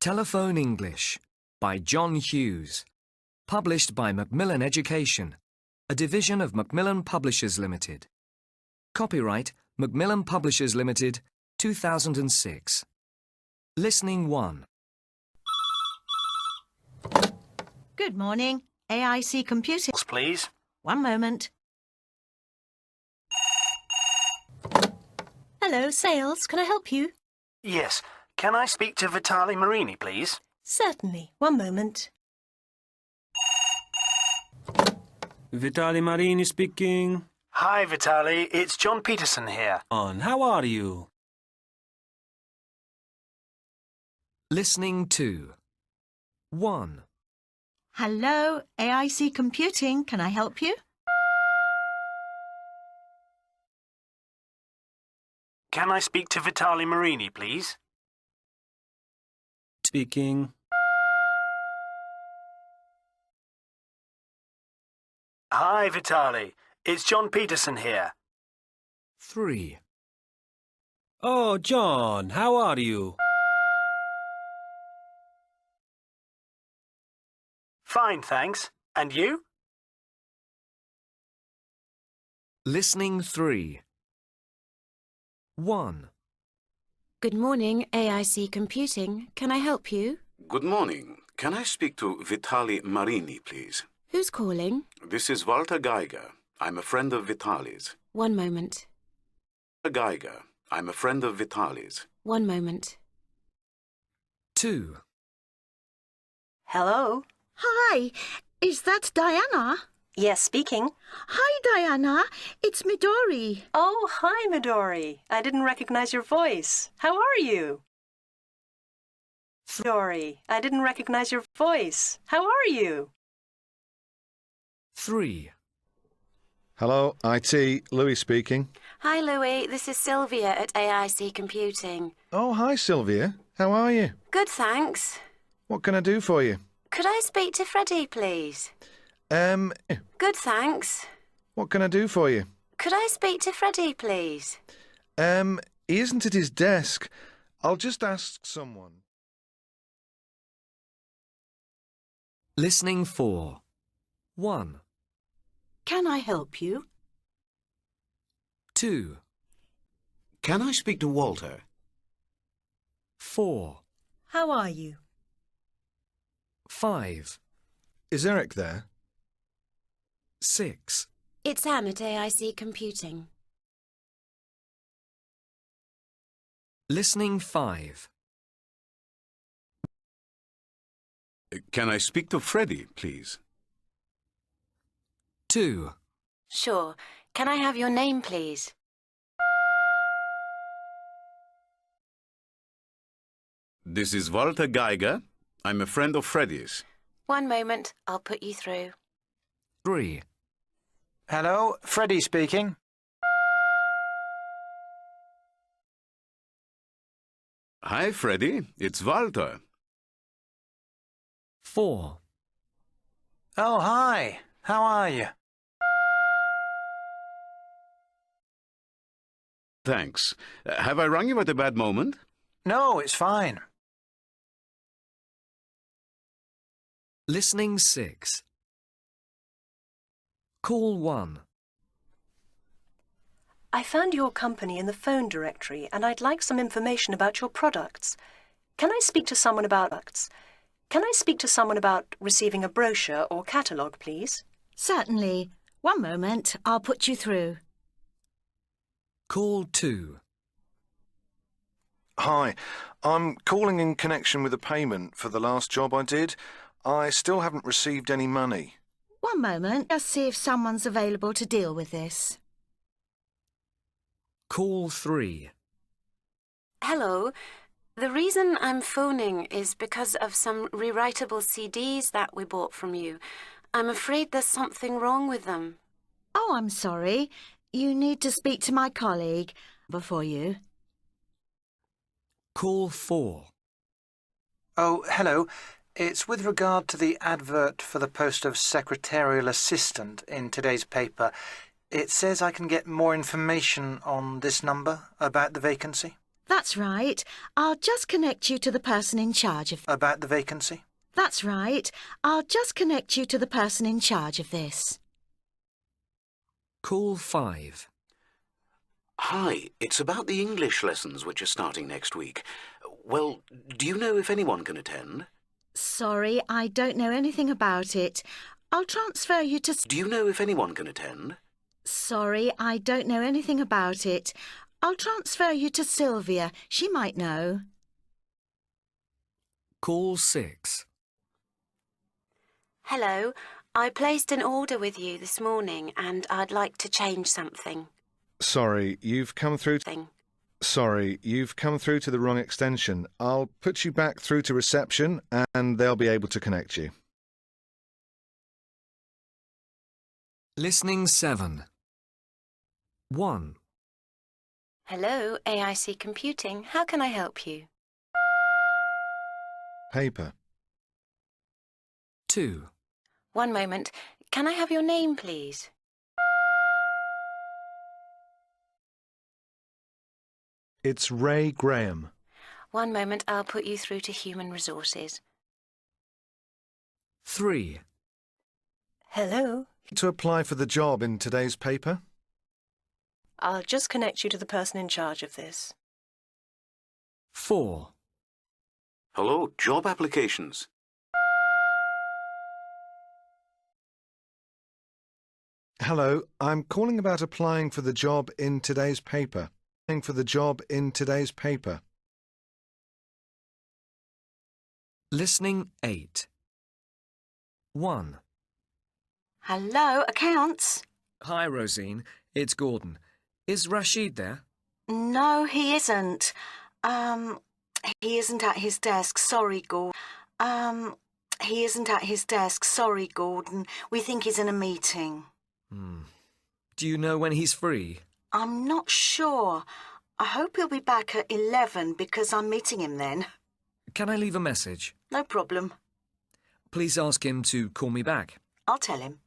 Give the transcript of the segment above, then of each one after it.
Telephone English by John Hughes. Published by Macmillan Education, a division of Macmillan Publishers Limited. Copyright Macmillan Publishers Limited, 2006. Listening 1. Good morning. AIC Computing. Please. One moment. Hello, sales. Can I help you? Yes. Can I speak to Vitali Marini, please? Certainly. One moment. Vitali Marini speaking. Hi, Vitali. It's John Peterson here. How are you? Listening 2. 1. Hello, AIC Computing. Can I help you? Can I speak to Vitali Marini, please? Speaking. Hi, Vitali. It's John Peterson here. 3. Oh, John, how are you? Fine, thanks. And you? Listening 3. 1. Good morning, AIC Computing. Can I help you? Good morning. Can I speak to Vitali Marini, please? Who's calling? This is Walter Geiger. I'm a friend of Vitali's. One moment. Geiger. I'm a friend of Vitali's. One moment. 2. Hello? Hi. Is that Diana? Yes, speaking. Hi, Diana. It's Midori. Oh, hi, Midori. I didn't recognize your voice. How are you? Midori, I didn't recognize your voice. How are you? 3. Hello, IT. Louis speaking. Hi, Louis. This is Sylvia at AIC Computing. Oh, hi, Sylvia. How are you? Good, thanks. What can I do for you? Could I speak to Freddie, please? Good, thanks. What can I do for you? Could I speak to Freddie, please? He isn't at his desk. I'll just ask someone. Listening 4. 1. Can I help you? 2. Can I speak to Walter? 4. How are you? 5. Is Eric there? 6. It's Anne at AIC Computing. Listening 5. Can I speak to Freddie, please? 2. Sure. Can I have your name, please? This is Walter Geiger. I'm a friend of Freddie's. One moment. I'll put you through. 3. Hello, Freddie speaking. Hi, Freddie. It's Walter. 4. Oh, hi. How are you? Thanks. Have I rung you at a bad moment? No, it's fine. Listening 6. Call 1. I found your company in the phone directory and I'd like some information about your products. Can I speak to someone about products? Can I speak to someone about receiving a brochure or catalogue, please? Certainly. One moment. I'll put you through. Call 2. Hi. I'm calling in connection with a payment for the last job I did. I still haven't received any money. One moment. Just see if someone's available to deal with this. Call 3. Hello. The reason I'm phoning is because of some rewritable CDs that we bought from you. I'm afraid there's something wrong with them. Oh, I'm sorry. You need to speak to my colleague before you. Call 4. Oh, hello. It's with regard to the advert for the post of secretarial assistant in today's paper. It says I can get more information on this number about the vacancy. That's right. I'll just connect you to the person in charge of... About the vacancy? That's right. I'll just connect you to the person in charge of this. Call 5. Hi, it's about the English lessons which are starting next week. Well, do you know if anyone can attend? Sorry, I don't know anything about it. I'll transfer you to... Do you know if anyone can attend? Sorry, I don't know anything about it. I'll transfer you to Sylvia. She might know. Call 6. Hello, I placed an order with you this morning and I'd like to change something. Sorry, you've come through to the wrong extension. I'll put you back through to reception and they'll be able to connect you. Listening 7. 1, Hello, AIC Computing. How can I help you? Paper. 2, One moment. Can I have your name, please? It's Ray Graham. One moment. I'll put you through to Human Resources. 3, Hello. To apply for the job in today's paper? I'll just connect you to the person in charge of this. 4, Hello, job applications. Hello, I'm calling about applying for the job in today's paper. Listening 8. 1. Hello, accounts? Hi, Rosine. It's Gordon. Is Rashid there? No, he isn't. He isn't at his desk. Sorry, Gordon. He isn't at his desk. Sorry, Gordon. We think he's in a meeting. Do you know when he's free? I'm not sure. I hope he'll be back at 11 because I'm meeting him then. Can I leave a message? No problem. Please ask him to call me back. I'll tell him.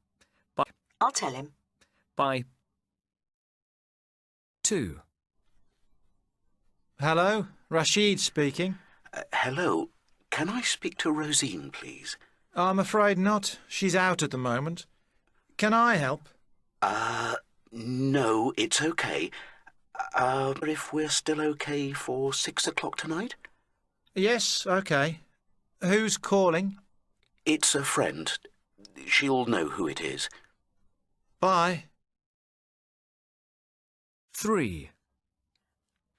Bye. I'll tell him. Bye. 2, Hello, Rashid speaking. Hello, can I speak to Rosine, please? I'm afraid not. She's out at the moment. Can I help? No, it's okay. If we're still okay for 6 o'clock tonight? Yes, okay. Who's calling? It's a friend. She'll know who it is. Bye. 3.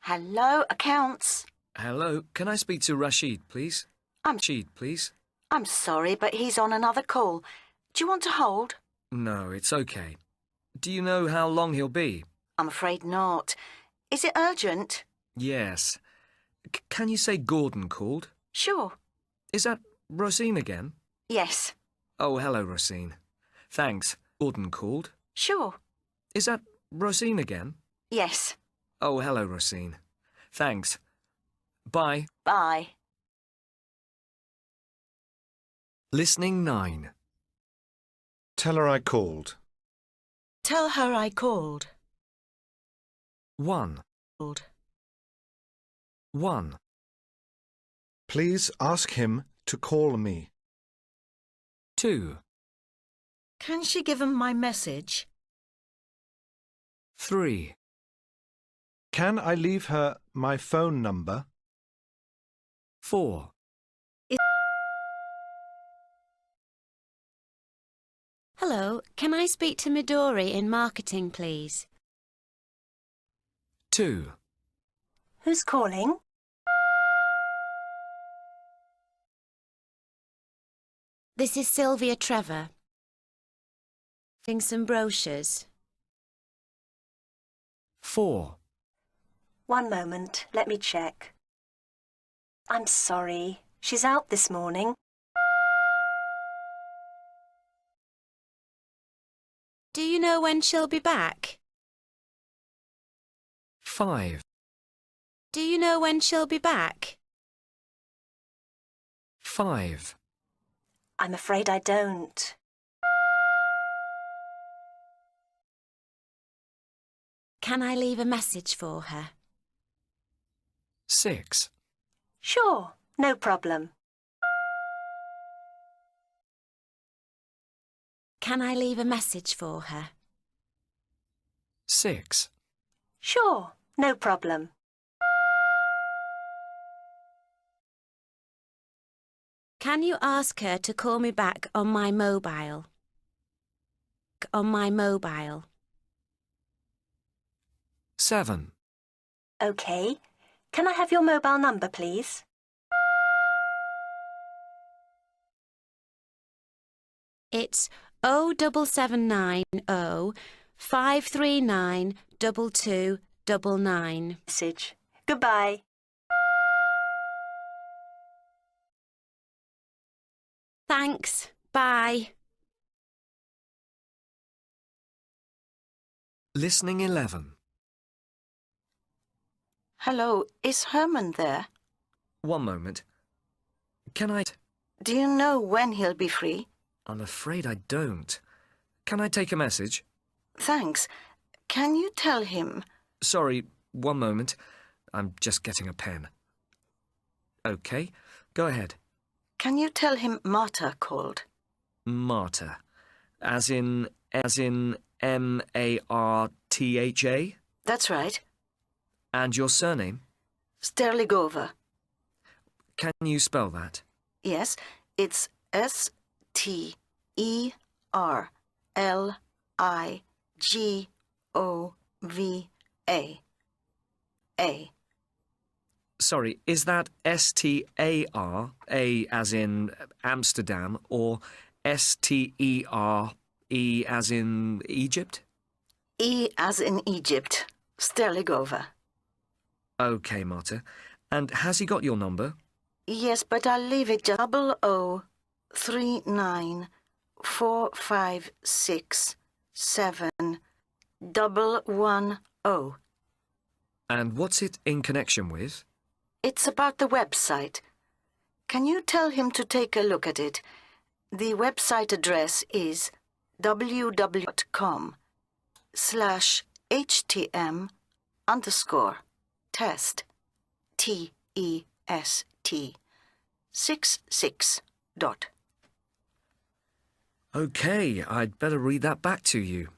Hello, accounts? Hello, can I speak to Rashid, please? Rashid, please. I'm sorry, but he's on another call. Do you want to hold? No, it's okay. Do you know how long he'll be? I'm afraid not. Is it urgent? Yes. Can you say Gordon called? Sure. Is that Rosine again? Yes. Oh, hello, Rosine. Thanks. Gordon called. Sure. Is that Rosine again? Yes. Oh, hello, Rosine. Thanks. Bye. Bye. Listening 9. Tell her I called. Tell her I called. 1, 1, Please ask him to call me. 2, Can she give him my message? 3, Can I leave her my phone number? 4, Hello, can I speak to Midori in marketing, please? 2, Who's calling? This is Sylvia Trevor. Getting some brochures. 4, One moment. Let me check. I'm sorry. She's out this morning. Do you know when she'll be back? 5, Do you know when she'll be back? 5, I'm afraid I don't. Can I leave a message for her? 6. Sure, no problem. Can I leave a message for her? 6. Sure, no problem. Can you ask her to call me back on my mobile? On my mobile. 7. OK. Can I have your mobile number, please? It's 07790 539 2299. Message. Goodbye. Thanks. Bye. Listening 11. Hello, is Herman there? One moment. Can I... Do you know when he'll be free? I'm afraid I don't. Can I take a message? Thanks. Can you tell him? Sorry, one moment. I'm just getting a pen. OK, go ahead. Can you tell him Marta called? Marta. As in M-A-R-T-H-A? That's right. And your surname? Sterligova. Can you spell that? Yes, it's Sterligova. A. Sorry, is that S-T-A-R, A as in Amsterdam, or S-T-E-R-E as in Egypt? E as in Egypt. Sterligova. OK, Marta. And has he got your number? Yes, but I'll leave it 003945671110. And what's it in connection with? It's about the website. Can you tell him to take a look at it? The website address is www.com/htm_test, T-E-S-T, 66 dot. OK, I'd better read that back to you.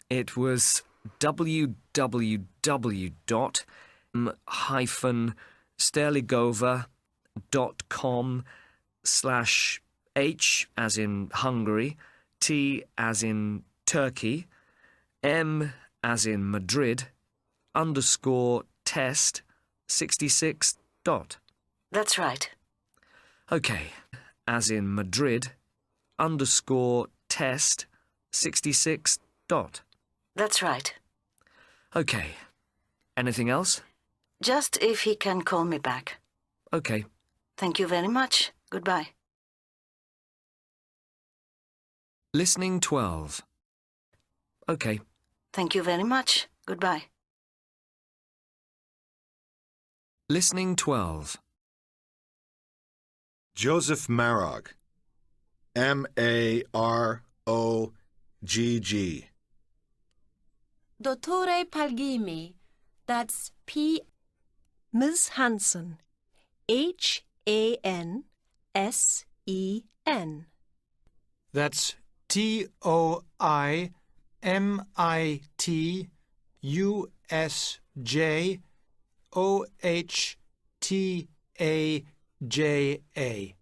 It was www.sterligova.com/H as in Hungary, T as in Turkey, M as in Madrid, _test 66 dot. That's right. OK, as in Madrid, _test 66 dot. That's right. OK. Anything else? Just if he can call me back. OK. Thank you very much. Goodbye. Listening 12. OK. Thank you very much. Goodbye. Listening 12. Joseph Marog. M-A-R-O-G-G. Dottore Palgimi. That's P. Ms. Hansen. H-A-N-S-E-N. That's TOIMITUSJOHTAJA.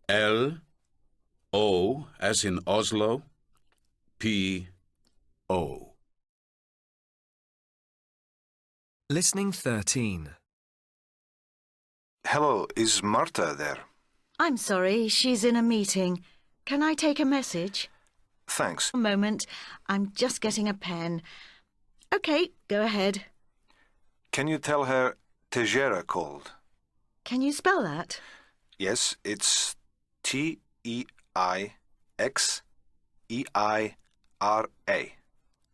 L-O as in Oslo, P-O. Listening 13. Hello, is Marta there? I'm sorry, she's in a meeting. Can I take a message? Thanks. A moment. I'm just getting a pen. OK, go ahead. Can you tell her Tejera called? Can you spell that? Yes, it's T-E-I-X-E-I-R-A.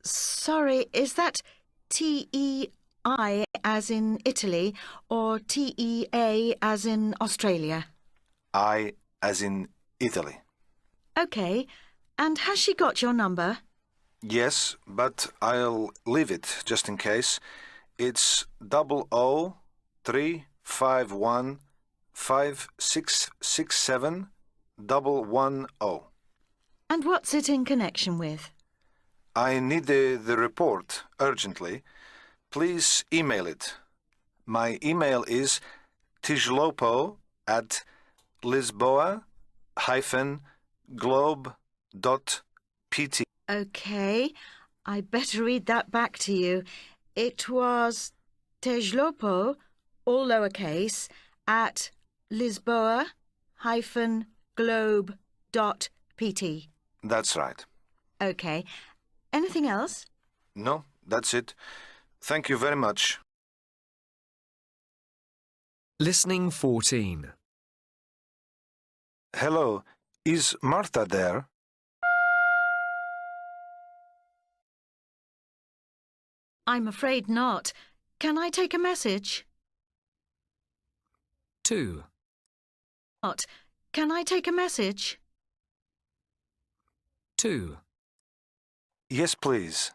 Sorry, is that T-E-I as in Italy or T-E-A as in Australia? I as in Italy. OK. And has she got your number? Yes, but I'll leave it just in case. It's 00 351 5667 110. And what's it in connection with? I need the report urgently. Please email it. My email is tijlopo@lisboa-globe.pt. OK, I'd better read that back to you. It was Tejlopo, all lowercase, at lisboa-globe.pt. That's right. OK. Anything else? No, that's it. Thank you very much. Listening 14. Hello, is Martha there? I'm afraid not. Can I take a message? 2. Not. Can I take a message? 2. Yes, please.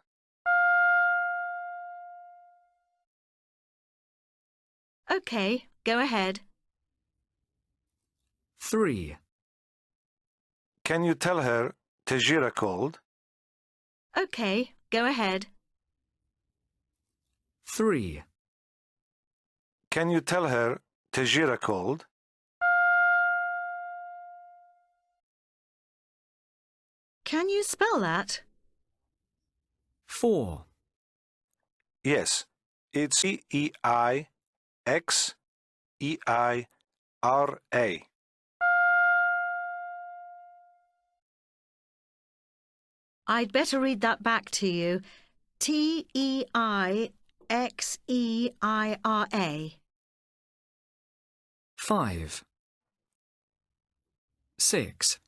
OK, go ahead. 3. Can you tell her Tejira called? OK, go ahead. 3. Can you tell her Tejira called? Can you spell that? 4. Yes, it'sEixeira. I'd better read that back to you. Teixeira. 5. 6.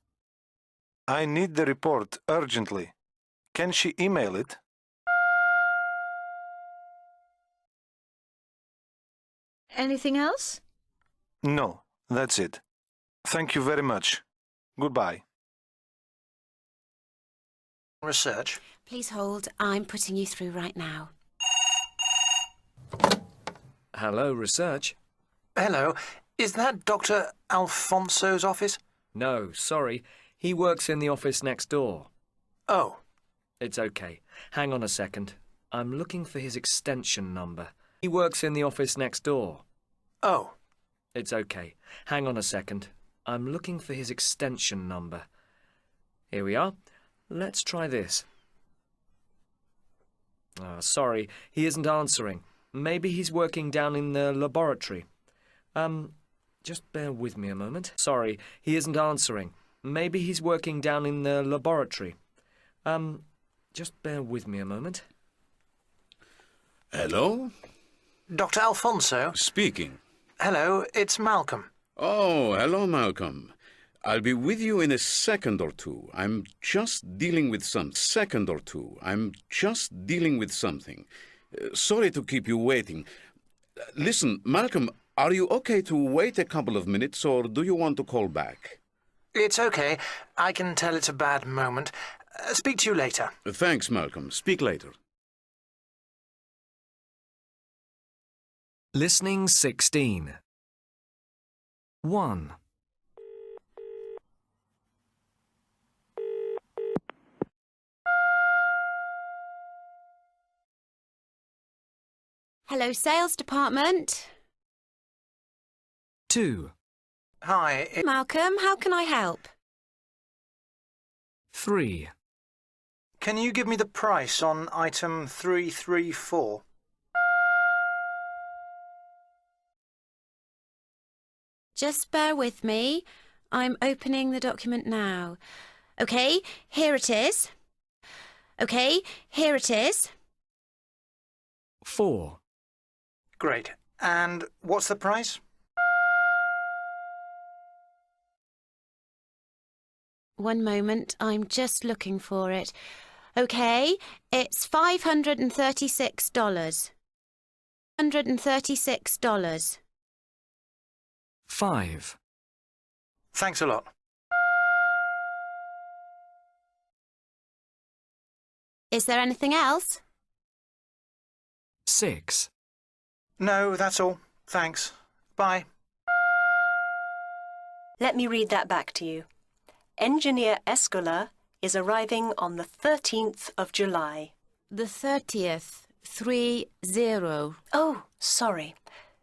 I need the report urgently. Can she email it? Anything else? No, that's it. Thank you very much. Goodbye. Research. Please hold. I'm putting you through right now. Hello, research. Hello. Is that Dr. Alfonso's office? No, sorry. He works in the office next door. Oh. It's OK. Hang on a second. I'm looking for his extension number. He works in the office next door. Oh. It's OK. Hang on a second. I'm looking for his extension number. Here we are. Let's try this. Sorry, he isn't answering. Maybe he's working down in the laboratory. Just bear with me a moment. Sorry, he isn't answering. Maybe he's working down in the laboratory. Just bear with me a moment. Hello? Dr. Alfonso? Speaking. Hello, it's Malcolm. Oh, hello, Malcolm. I'll be with you in a second or two. I'm just dealing with something. Sorry to keep you waiting. Listen, Malcolm, are you okay to wait a couple of minutes, or do you want to call back? It's okay. I can tell it's a bad moment. Speak to you later. Thanks, Malcolm. Speak later. Listening 16. 1. Hello, sales department. 2. Hi. Malcolm, how can I help? 3. Can you give me the price on item 334? Just bear with me. I'm opening the document now. OK, here it is. 4. Great. And what's the price? One moment, I'm just looking for it. OK, it's $536. $136. 5. Thanks a lot. Is there anything else? 6. No, that's all. Thanks. Bye. Let me read that back to you. Engineer Escola is arriving on the 13th of July. The 30th, 30. Oh, sorry.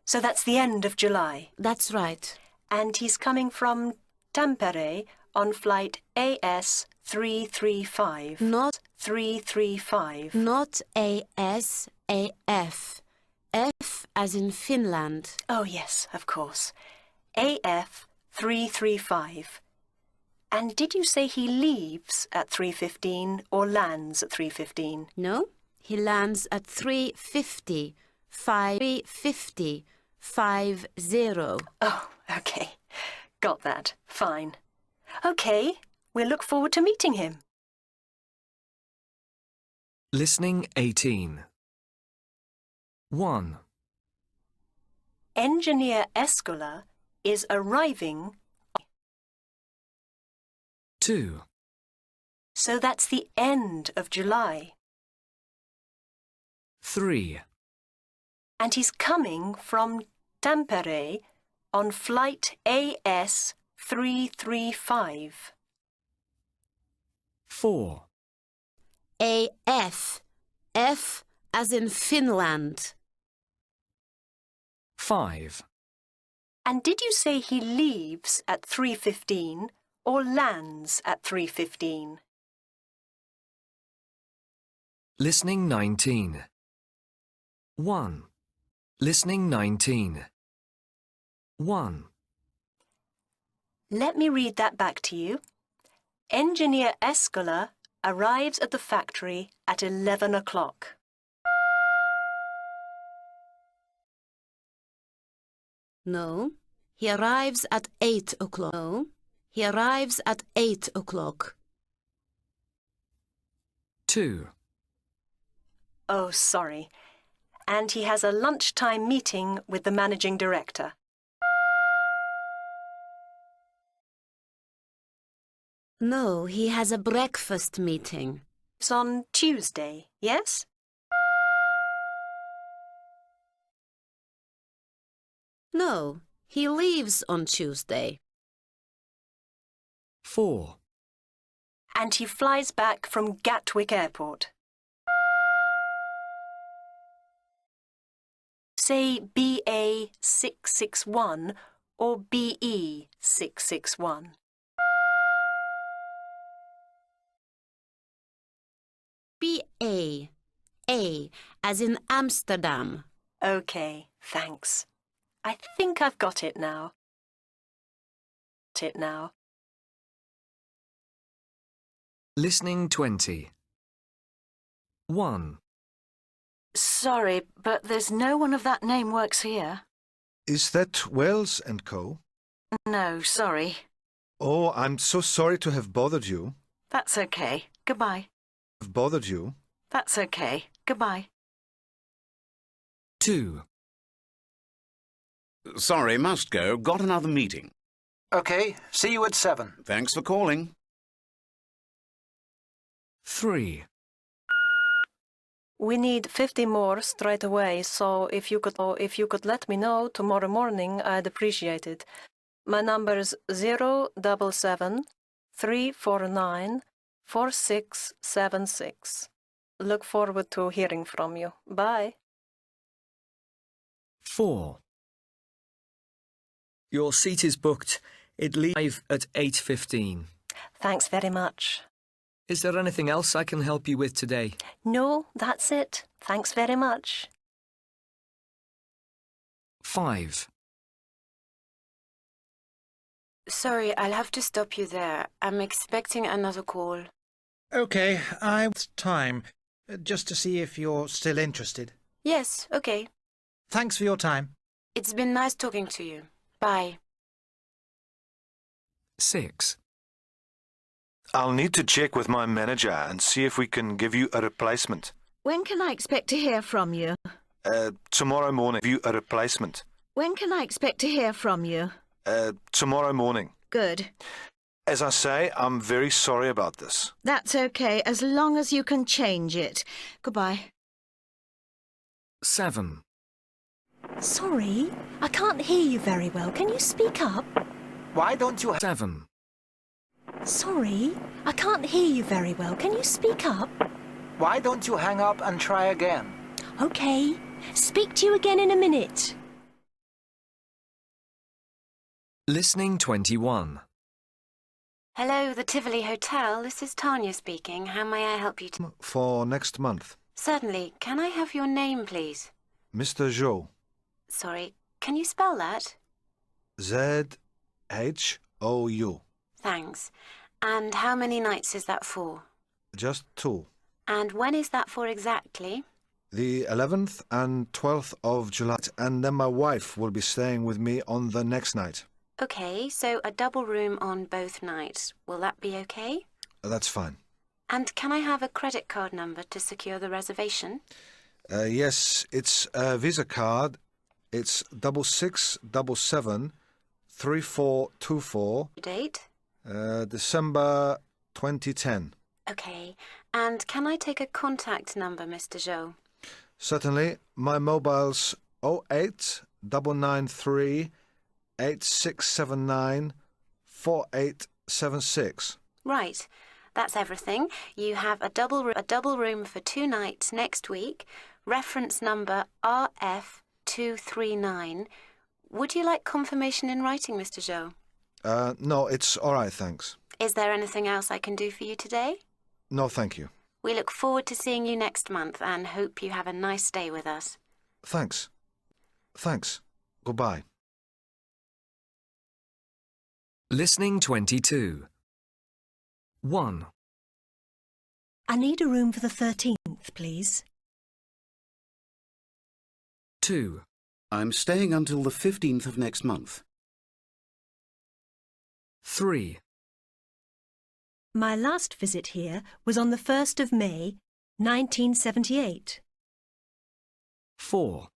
So that's the end of July. That's right. And he's coming from Tampere on flight AS 335. Not 335. Not AS, AF. F as in Finland. Oh, yes, of course. AF 335. And did you say he leaves at 3:15 or lands at 3:15? No, he lands at 3:50. 3:50. 50. Oh, okay. Got that. Fine. Okay, we'll look forward to meeting him. Listening 18. 1, Engineer Escola is arriving. 2, So that's the end of July. 3, And he's coming from Tampere on flight AS 335. 4, AF. F as in Finland. 5, And did you say he leaves at 3:15 or lands at 3:15? Listening 19. 1, Listening 19. 1, Let me read that back to you. Engineer Escola arrives at the factory at 11 o'clock. No, he arrives at 8 o'clock. No, he arrives at 8 o'clock. 2, Oh, sorry. And he has a lunchtime meeting with the managing director. No, he has a breakfast meeting. It's on Tuesday, yes? No, he leaves on Tuesday. 4, And he flies back from Gatwick Airport. Say BA 661 or BE 661. BA. A as in Amsterdam. Okay, thanks. I think I've got it now. Listening 20. 1, Sorry, but there's no one of that name works here. Is that Wells and Co? No, sorry. Oh, I'm so sorry to have bothered you. That's okay. Goodbye. Have bothered you. That's okay. Goodbye. 2, Sorry, must go. Got another meeting. OK, see you at 7. Thanks for calling. 3, We need 50 more straight away, so if you could let me know tomorrow morning, I'd appreciate it. My number's 077 349 4676. Look forward to hearing from you. Bye. 4. Your seat is booked. It leaves at 8:15. Thanks very much. Is there anything else I can help you with today? No, that's it. Thanks very much. 5, Sorry, I'll have to stop you there. I'm expecting another call. OK, I've time, just to see if you're still interested. Yes, okay. Thanks for your time. It's been nice talking to you. Bye. 6, I'll need to check with my manager and see if we can give you a replacement. When can I expect to hear from you? Tomorrow morning. Give you a replacement. When can I expect to hear from you? Tomorrow morning. Good. As I say, I'm very sorry about this. That's okay, as long as you can change it. Goodbye. 7, Sorry, I can't hear you very well. Can you speak up? Why don't you... 7. Sorry, I can't hear you very well. Can you speak up? Why don't you hang up and try again? OK. Speak to you again in a minute. Listening 21. Hello, the Tivoli Hotel. This is Tanya speaking. How may I help you? For next month. Certainly. Can I have your name, please? Mr. Zhou. Sorry, can you spell that? Z-H-O-U. Thanks. And how many nights is that for? Just 2. And when is that for exactly? The 11th and 12th of July. And then my wife will be staying with me on the next night. OK, so a double room on both nights. Will that be OK? That's fine. And can I have a credit card number to secure the reservation? Yes, it's a Visa card. It's 66773424. Date? December 2010. OK. And can I take a contact number, Mr. Zhou? Certainly. My mobile's 08993 8679 4876. Right. That's everything. You have a double room for 2 nights next week. Reference number RF239. Would you like confirmation in writing, Mr. Zhou? No, it's all right, thanks. Is there anything else I can do for you today? No, thank you. We look forward to seeing you next month and hope you have a nice stay with us. Thanks. Thanks. Goodbye. Listening 22. 1. I need a room for the 13th, please. 2. I'm staying until the 15th of next month. 3. My last visit here was on the 1st of May, 1978. 4.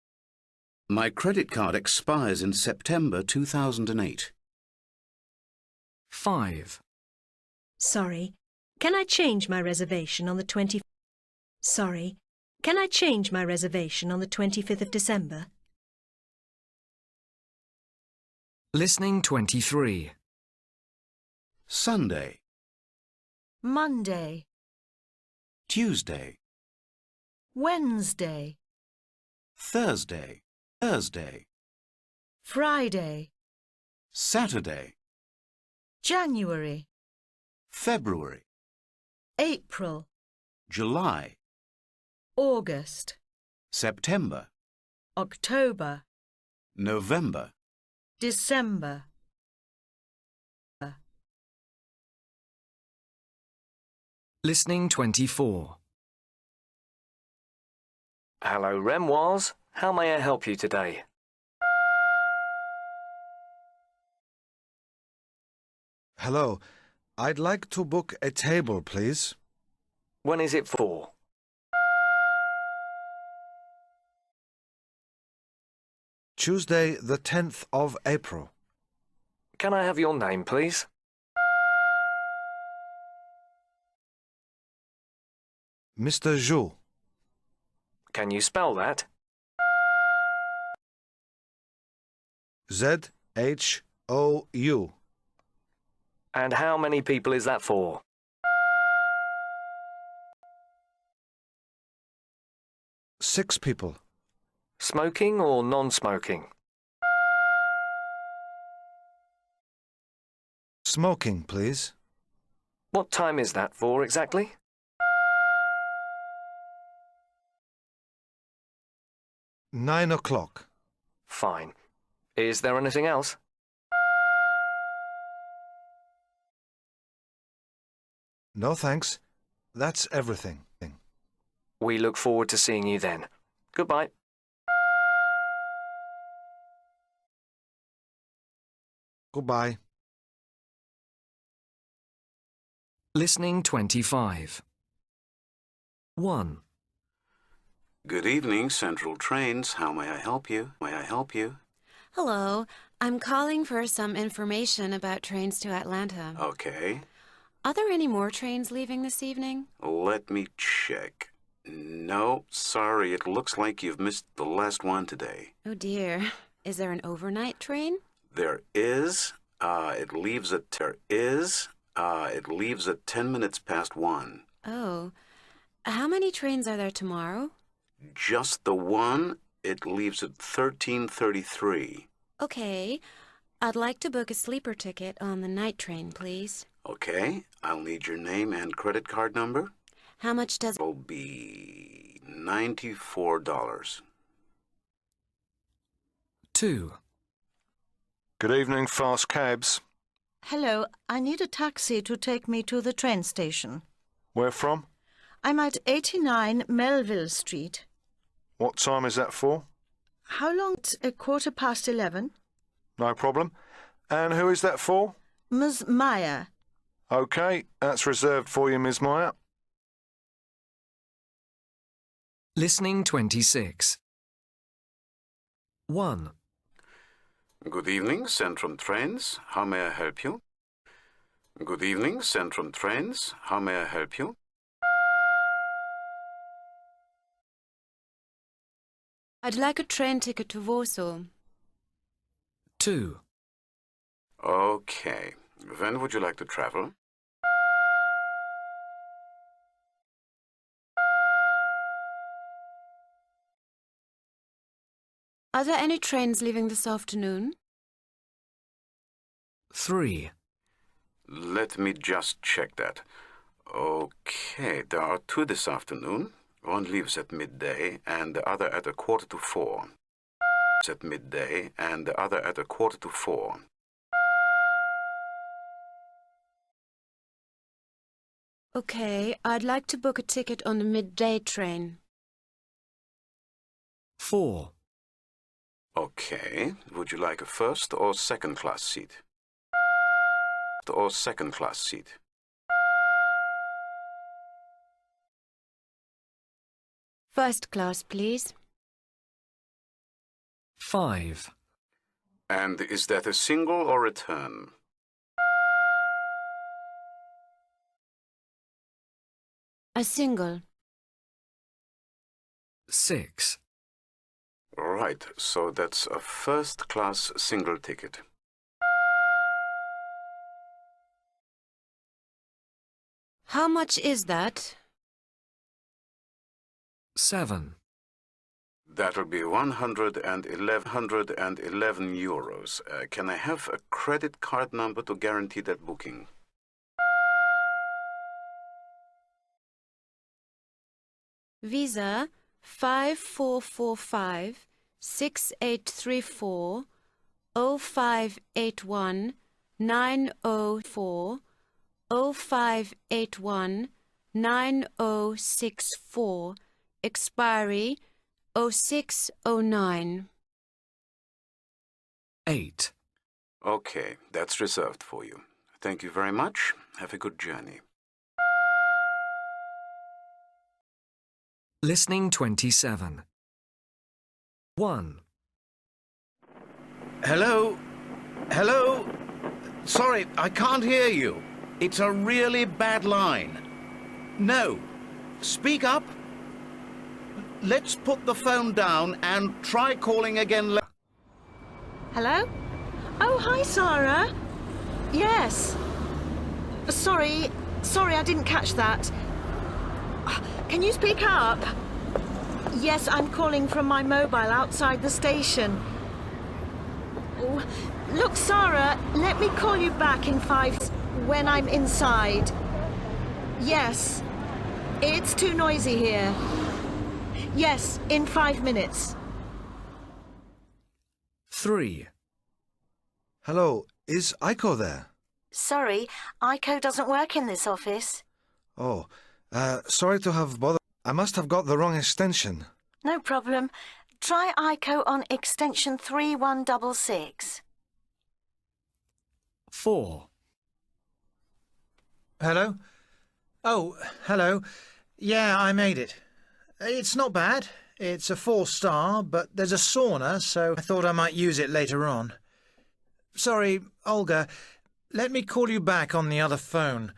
My credit card expires in September 2008. 5. Sorry, can I change my reservation on the 20... Sorry, can I change my reservation on the 25th of December? Listening 23. Sunday, Monday, Tuesday, Wednesday, Thursday, Friday, Saturday, January, February, April, July, August, September, October, November, December. Listening 24. Hello, Remoise. How may I help you today? Hello. I'd like to book a table, please. When is it for? Tuesday, the 10th of April. Can I have your name, please? Mr. Zhou. Can you spell that? Z-H-O-U. And how many people is that for? Six people. Smoking or non-smoking? Smoking, please. What time is that for exactly? Nine o'clock. Fine. Is there anything else? No, thanks. That's everything. We look forward to seeing you then. Goodbye. Goodbye. Listening 25. 1. Good evening, Central Trains. How may I help you? Hello. I'm calling for some information about trains to Atlanta. Okay. Are there any more trains leaving this evening? Let me check. No, sorry, it looks like you've missed the last one today. Oh dear. Is there an overnight train? There is. It leaves at 10 minutes past 1. Oh. How many trains are there tomorrow? Just the one. It leaves at 13:33. Okay. I'd like to book a sleeper ticket on the night train, please. Okay, I'll need your name and credit card number. How much does... It'll be $94. 2. Good evening, Fast Cabs. Hello, I need a taxi to take me to the train station. Where from? I'm at 89 Melville Street. What time is that for? How long? 11:15. No problem. And who is that for? Ms. Meyer. OK, that's reserved for you, Ms. Meyer. Listening 26. 1. Good evening, Centrum Trains. How may I help you? Good evening, Centrum Trains. How may I help you? I'd like a train ticket to Warsaw. 2. Okay. When would you like to travel? Are there any trains leaving this afternoon? 3. Let me just check that. Okay, there are 2 this afternoon. One leaves at midday and the other at 3:45. At midday and the other at 3:45. Okay, I'd like to book a ticket on the midday train. 4. Okay, would you like a first or second class seat? Or second class seat? First class, please. 5. And is that a single or return? A single. 6. Right, so that's a first class single ticket. How much is that? 7. That'll be 111 euros. Can I have a credit card number to guarantee that booking? Visa 5445 6834 0581 904 0581 9064. Expiry 0609. 8. Okay, that's reserved for you. Thank you very much. Have a good journey. Listening 27. 1. Hello? Hello? Sorry, I can't hear you. It's a really bad line. No. Speak up. Let's put the phone down and try calling again later. Hello? Oh, hi, Sarah. Yes. Sorry, I didn't catch that. Can you speak up? Yes, I'm calling from my mobile outside the station. Oh, look, Sarah, let me call you back in 5 when I'm inside. Yes. It's too noisy here. Yes, in 5 minutes. 3. Hello, is Aiko there? Sorry, Aiko doesn't work in this office. Oh, sorry to have bothered. I must have got the wrong extension. No problem. Try Aiko on extension 3166. 4. Hello? Oh, hello. Yeah, I made it. It's not bad. It's a 4-star, but there's a sauna, so I thought I might use it later on. Sorry, Olga, let me call you back on the other phone.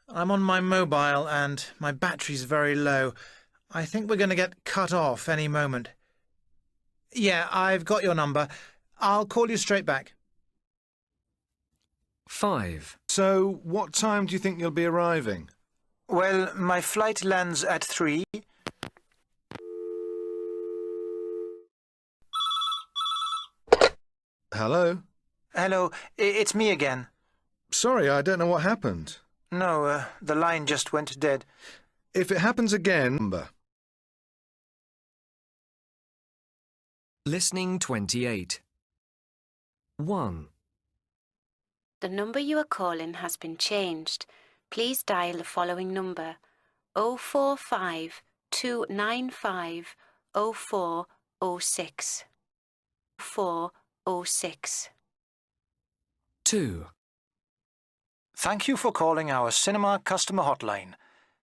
I'm on my mobile and my battery's very low. I think we're going to get cut off any moment. Yeah, I've got your number. I'll call you straight back. 5. So, what time do you think you'll be arriving? Well, my flight lands at 3. Hello? Hello, it's me again. Sorry, I don't know what happened. No, the line just went dead. If it happens again, number. Listening 28. 1. The number you are calling has been changed. Please dial the following number: 045 295 0406. 406. 2. Thank you for calling our cinema customer hotline.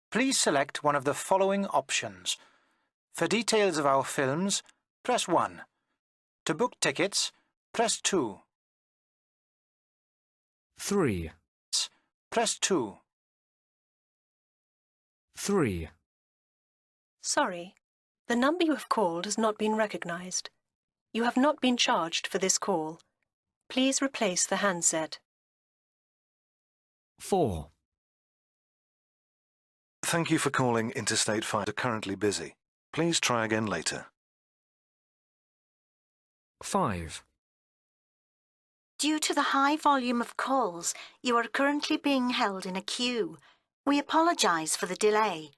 Please select one of the following options. For details of our films, press 1. To book tickets, press 2. 3. Press 2. 3. Sorry, the number you have called has not been recognized. You have not been charged for this call. Please replace the handset. 4. Thank you for calling Interstate 5. Are currently busy. Please try again later. 5. Due to the high volume of calls, you are currently being held in a queue. We apologise for the delay.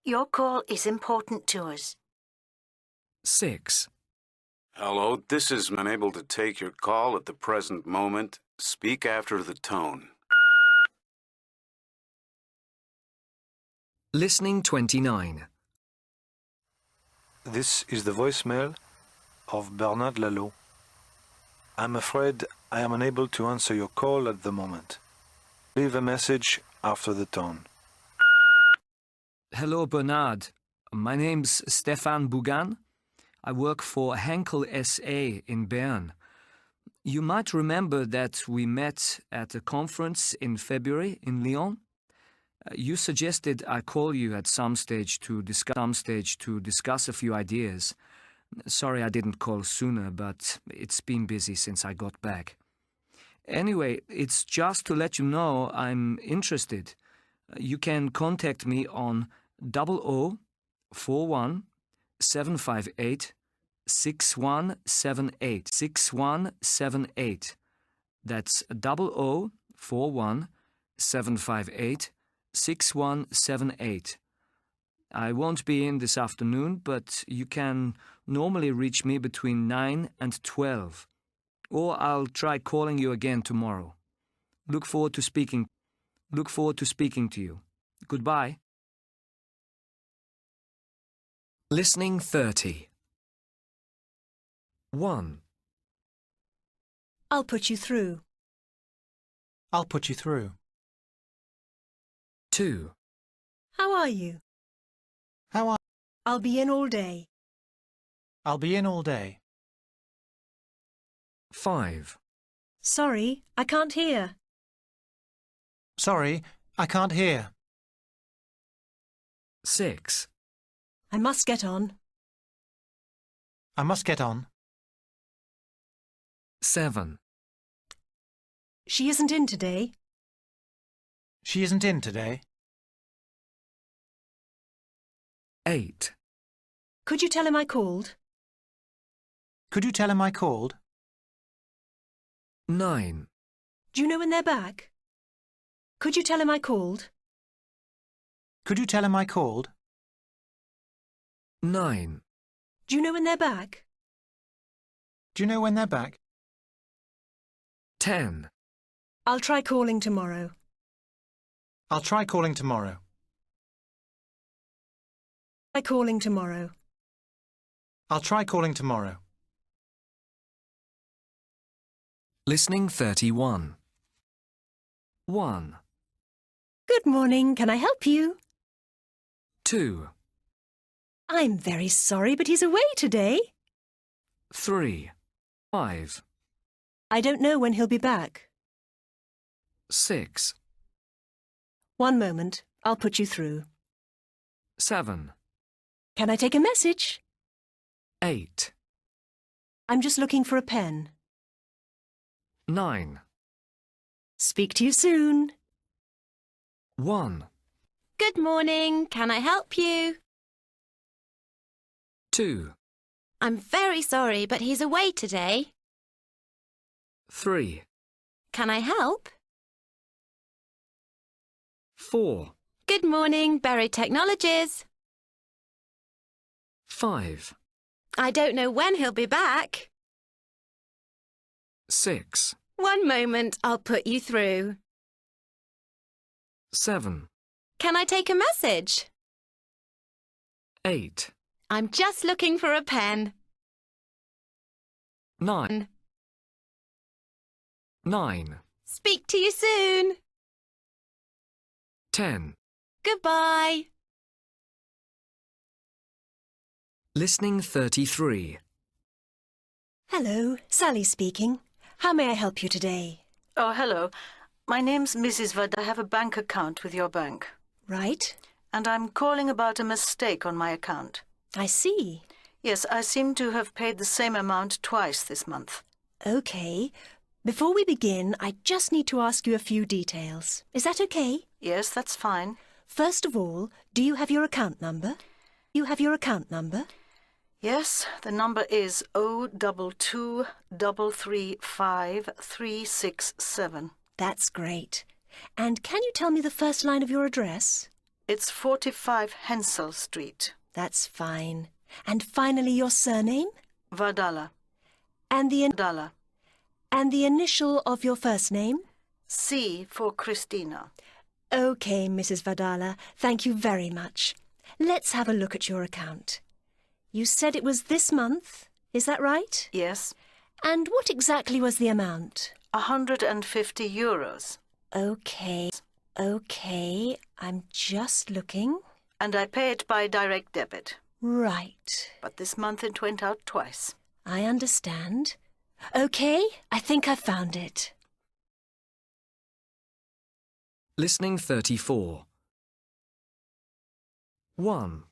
Your call is important to us. 6. Hello, this is unable to take your call at the present moment. Speak after the tone. Listening 29. This is the voicemail of Bernard Lalo. I'm afraid I am unable to answer your call at the moment. Leave a message after the tone. Hello, Bernard. My name's Stefan Bougan. I work for Henkel SA in Bern. You might remember that we met at a conference in February in Lyon. You suggested I call you at some stage to discuss a few ideas. Sorry I didn't call sooner, but it's been busy since I got back. Anyway, it's just to let you know I'm interested. You can contact me on 0041 758 6178. 6178. That's 0041 758 6178. I won't be in this afternoon, but you can normally reach me between 9 and 12. Or I'll try calling you again tomorrow. Look forward to speaking to you. Goodbye. Listening 30. 1. I'll put you through. I'll put you through. 2. How are you? How are I'll be in all day. I'll be in all day. 5. Sorry, I can't hear. Sorry, I can't hear. 6. I must get on. I must get on. 7. She isn't in today. She isn't in today. 8. Could you tell him I called? Could you tell him I called? 9. Do you know when they're back? Could you tell him I called? Could you tell him I called? 9. Do you know when they're back? Do you know when they're back? 10. I'll try calling tomorrow. I'll try calling tomorrow. Try calling tomorrow. I'll try calling tomorrow. Listening 31. 1. Good morning, can I help you? 2. I'm very sorry, but he's away today. 3. 5. I don't know when he'll be back. 6. One moment, I'll put you through. 7. Can I take a message? 8, I'm just looking for a pen. 9, Speak to you soon. 1, Good morning. Can I help you? 2, I'm very sorry, but he's away today. 3, Can I help? 4, Good morning, Berry Technologies. 5, I don't know when he'll be back. 6, One moment, I'll put you through. 7, Can I take a message? 8, I'm just looking for a pen. 9, 9, Speak to you soon. 10. Goodbye. Listening 33. Hello, Sally speaking. How may I help you today? Oh, hello. My name's Mrs. Vad. I have a bank account with your bank. Right. And I'm calling about a mistake on my account. I see. Yes, I seem to have paid the same amount twice this month. Okay. Before we begin, I just need to ask you a few details. Is that okay? Yes, that's fine. First of all, do you have your account number? You have your account number? Yes, the number is 022335367. That's great. And can you tell me the first line of your address? It's 45 Hensel Street. That's fine. And finally, your surname? Vadala. And the Vadala. and the initial of your first name? C for Christina. Okay, Mrs. Vadala. Thank you very much. Let's have a look at your account. You said it was this month, is that right? Yes. And what exactly was the amount? 150 euros. Okay, I'm just looking. And I pay it by direct debit. Right. But this month it went out twice. I understand. Okay, I think I found it. Listening 34. 1,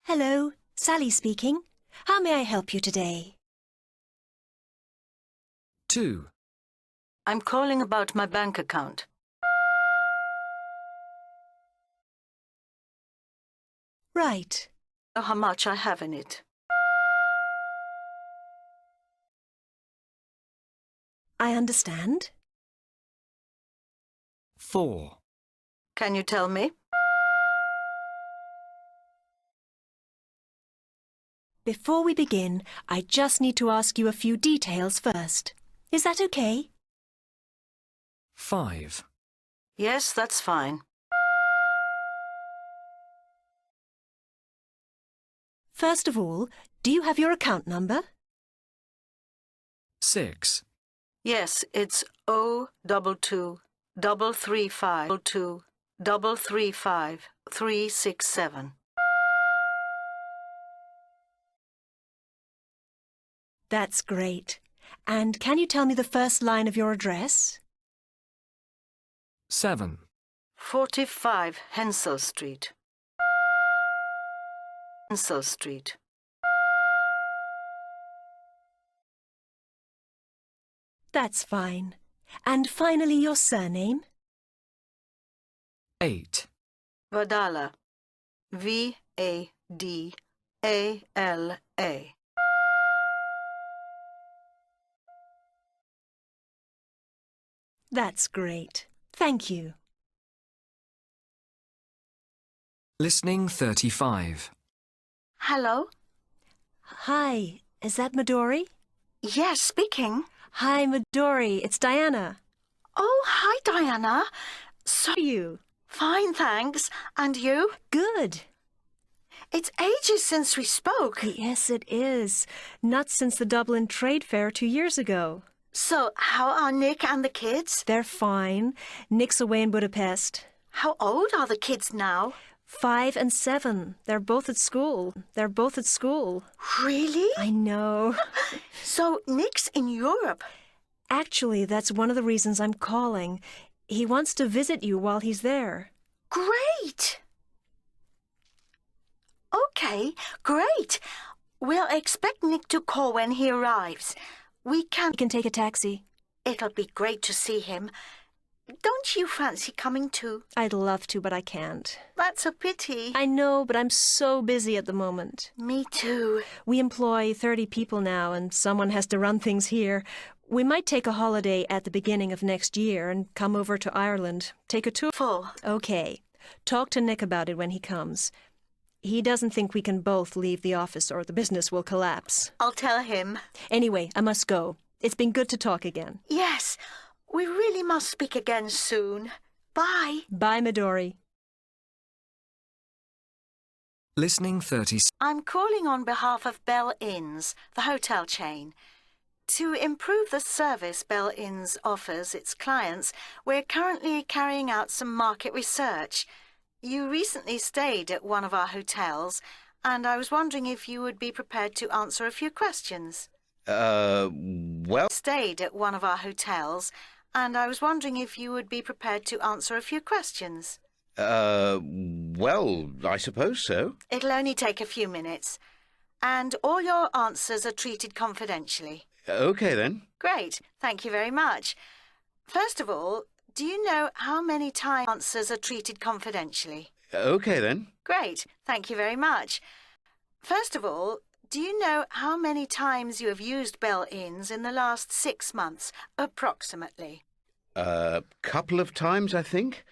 Hello, Sally speaking. How may I help you today? 2, I'm calling about my bank account. Right. Know how much I have in it. I understand. 4, Can you tell me? Before we begin, I just need to ask you a few details first. Is that okay? 5, Yes, that's fine. First of all, do you have your account number? 6, Yes, it's 02233535367. That's great. And can you tell me the first line of your address? 7, 45 Hensel Street. Hensel Street. That's fine. And finally, your surname? 8, Vadala. V-A-D-A-L-A. That's great. Thank you. Listening 35. Hello? Hi, is that Midori? Yes, speaking. Hi, Midori. It's Diana. Oh, hi, Diana. So How are you? fine, thanks. And you? Good. It's ages since we spoke. Yes, it is. Not since the Dublin Trade Fair 2 years ago. So, how are Nick and the kids? They're fine. Nick's away in Budapest. How old are the kids now? 5 and 7. They're both at school. Really? I know. So, Nick's in Europe. Actually, that's one of the reasons I'm calling. He wants to visit you while he's there. Great! OK, great. We'll expect Nick to call when he arrives. We can take a taxi. It'll be great to see him. Don't you fancy coming too? I'd love to, but I can't. That's a pity. I know, but I'm so busy at the moment. Me too. We employ 30 people now, and someone has to run things here. We might take a holiday at the beginning of next year and come over to Ireland. Take a tour. Full. Okay. Talk to Nick about it when he comes. He doesn't think we can both leave the office or the business will collapse. I'll tell him. Anyway, I must go. It's been good to talk again. Yes, we really must speak again soon. Bye. Bye, Midori. Listening 30. I'm calling on behalf of Bell Inns, the hotel chain. To improve the service Bell Inns offers its clients, we're currently carrying out some market research. You recently stayed at one of our hotels, and I was wondering if you would be prepared to answer a few questions. Well... Stayed at one of our hotels, and I was wondering if you would be prepared to answer a few questions. Well, I suppose so. It'll only take a few minutes, and all your answers are treated confidentially. OK, then. Great, thank you very much. First of all, do you know how many times answers are treated confidentially? OK, then. Great, thank you very much. First of all, do you know how many times you have used Bell Inns in the last 6 months, approximately? Couple of times, I think.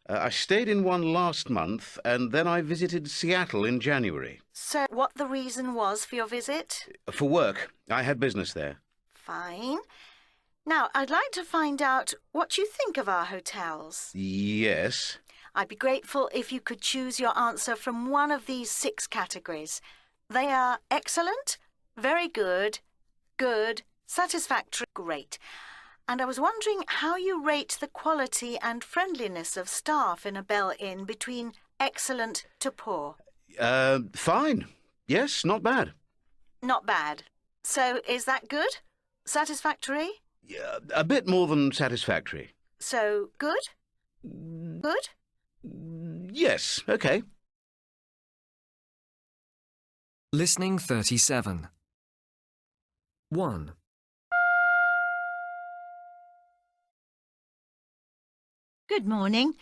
I stayed in one last month, and then I visited Seattle in January. So, what the reason was for your visit? For work. I had business there. Fine. Now, I'd like to find out what you think of our hotels. Yes. I'd be grateful if you could choose your answer from one of these 6 categories. They are excellent, very good, good, satisfactory, great. And I was wondering how you rate the quality and friendliness of staff in a Bell Inn between excellent to poor. Fine. Yes, not bad. Not bad. So, is that good? Satisfactory? Yeah, a bit more than satisfactory. So, good? Good? Yes, OK. Listening 37. 1. Good morning.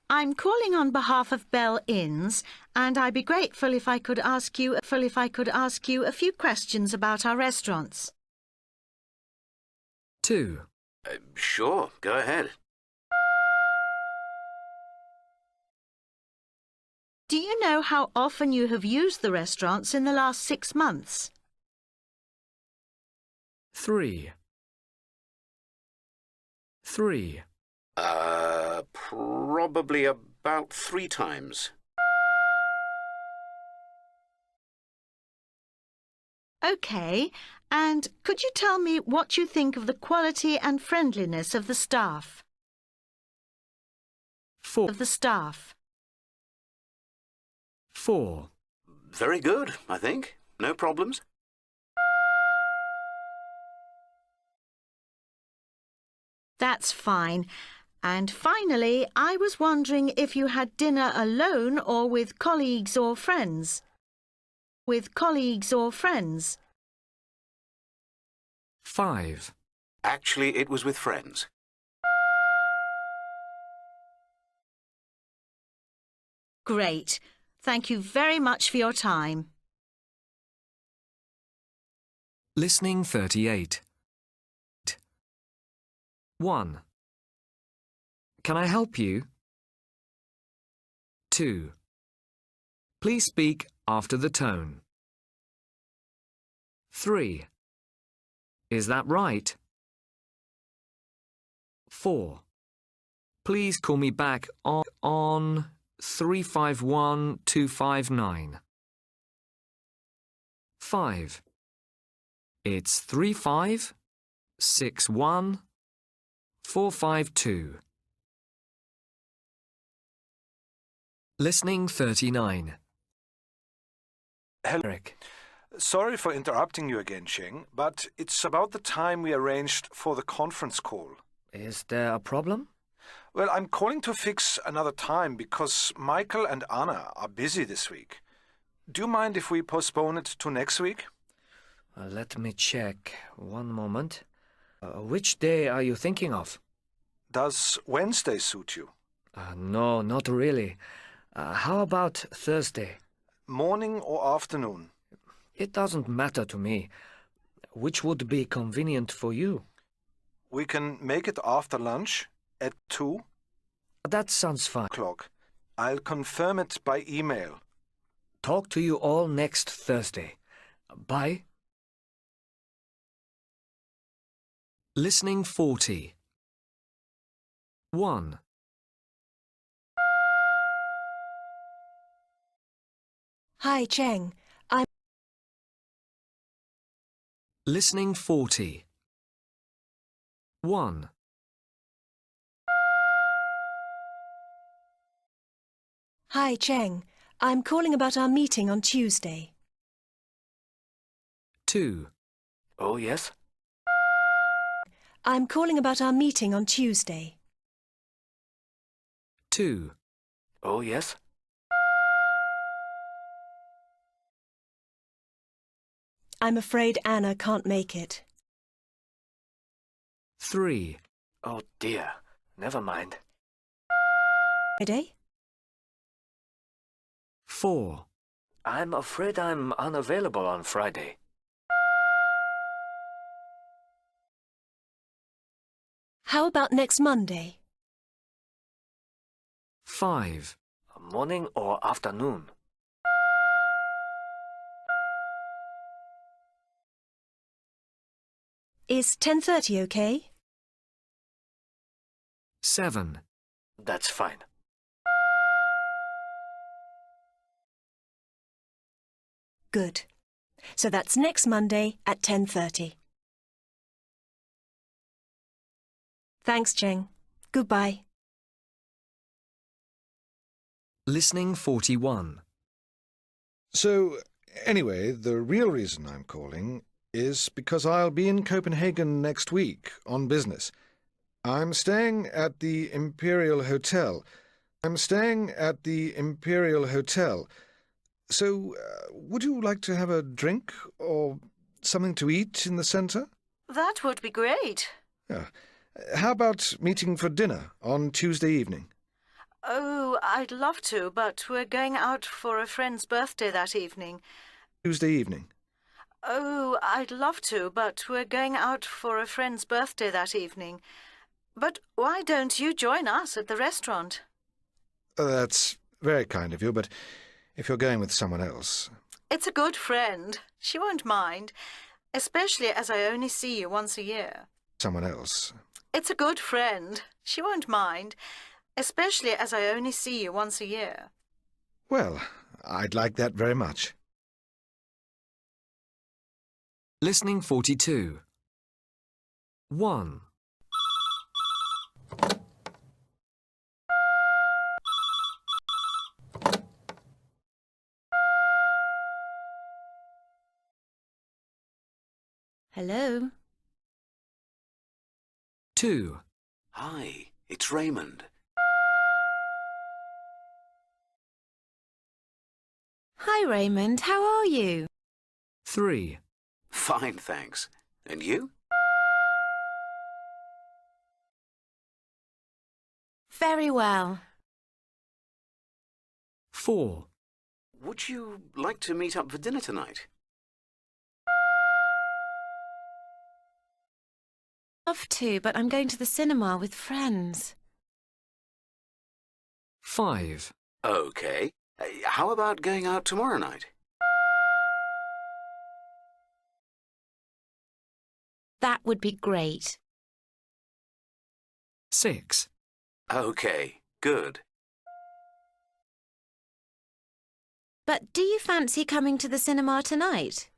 I'm calling on behalf of Bell Inns, and I'd be grateful if I could ask you a few questions about our restaurants. 2. Sure, go ahead. Do you know how often you have used the restaurants in the last 6 months? 3. 3. Probably about 3 times. OK. And could you tell me what you think of the quality and friendliness of the staff? 4. Of the staff. 4. Very good, I think. No problems. That's fine. And finally, I was wondering if you had dinner alone or with colleagues or friends. With colleagues or friends. 5. Actually, it was with friends. Great. Thank you very much for your time. Listening 38. 1. Can I help you? 2. Please speak after the tone. 3. Is that right? 4. Please call me back on 351259. 5. It's 3561452. Listening 39. Hello. Eric. Sorry for interrupting you again, Ching, but it's about the time we arranged for the conference call. Is there a problem? Well, I'm calling to fix another time because Michael and Anna are busy this week. Do you mind if we postpone it to next week? Let me check. One moment. Which day are you thinking of? Does Wednesday suit you? No, not really. How about Thursday? Morning or afternoon? It doesn't matter to me. Which would be convenient for you? We can make it after lunch at 2 That sounds fine. o'clock. I'll confirm it by email. Talk to you all next Thursday. Bye. Listening 40. 1. Hi, Cheng. I'm... Listening 40. 1. Hi, Cheng. I'm calling about our meeting on Tuesday. 2. Oh, yes? I'm calling about our meeting on Tuesday. 2. Oh, yes? I'm afraid Anna can't make it. 3. Oh, dear. Never mind. Friday? 4. I'm afraid I'm unavailable on Friday. How about next Monday? 5. Morning or afternoon? Is 10:30 okay? 7. That's fine. Good. So that's next Monday at 10:30. Thanks, Cheng. Goodbye. Listening 41. So, anyway, the real reason I'm calling is because I'll be in Copenhagen next week on business. I'm staying at the Imperial Hotel. So, would you like to have a drink or something to eat in the centre? That would be great. Yeah. How about meeting for dinner on Tuesday evening? Oh, I'd love to, but we're going out for a friend's birthday that evening. Tuesday evening. Oh, I'd love to, but we're going out for a friend's birthday that evening. But why don't you join us at the restaurant? That's very kind of you, but if you're going with someone else... It's a good friend. She won't mind, especially as I only see you once a year. Someone else... It's a good friend. She won't mind, especially as I only see you once a year. Well, I'd like that very much. Listening 42. 1. Hello? 2. Hi, it's Raymond. Hi, Raymond. How are you? 3. Fine, thanks. And you? Very well. 4. Would you like to meet up for dinner tonight? Love to, but I'm going to the cinema with friends. 5. Okay. How about going out tomorrow night? That would be great. 6. Okay, good. But do you fancy coming to the cinema tonight?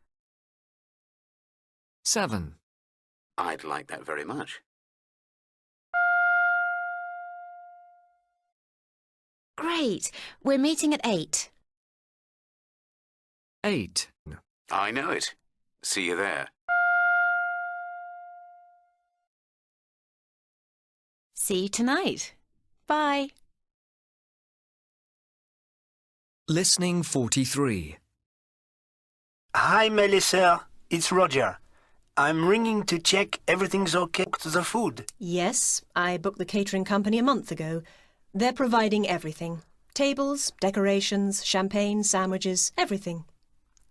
7. I'd like that very much. Great. We're meeting at 8. 8. I know it. See you there. See you tonight. Bye. Listening 43. Hi, Melissa. It's Roger. I'm ringing to check everything's okay with the food. Yes, I booked the catering company a month ago. They're providing everything. Tables, decorations, champagne, sandwiches, everything.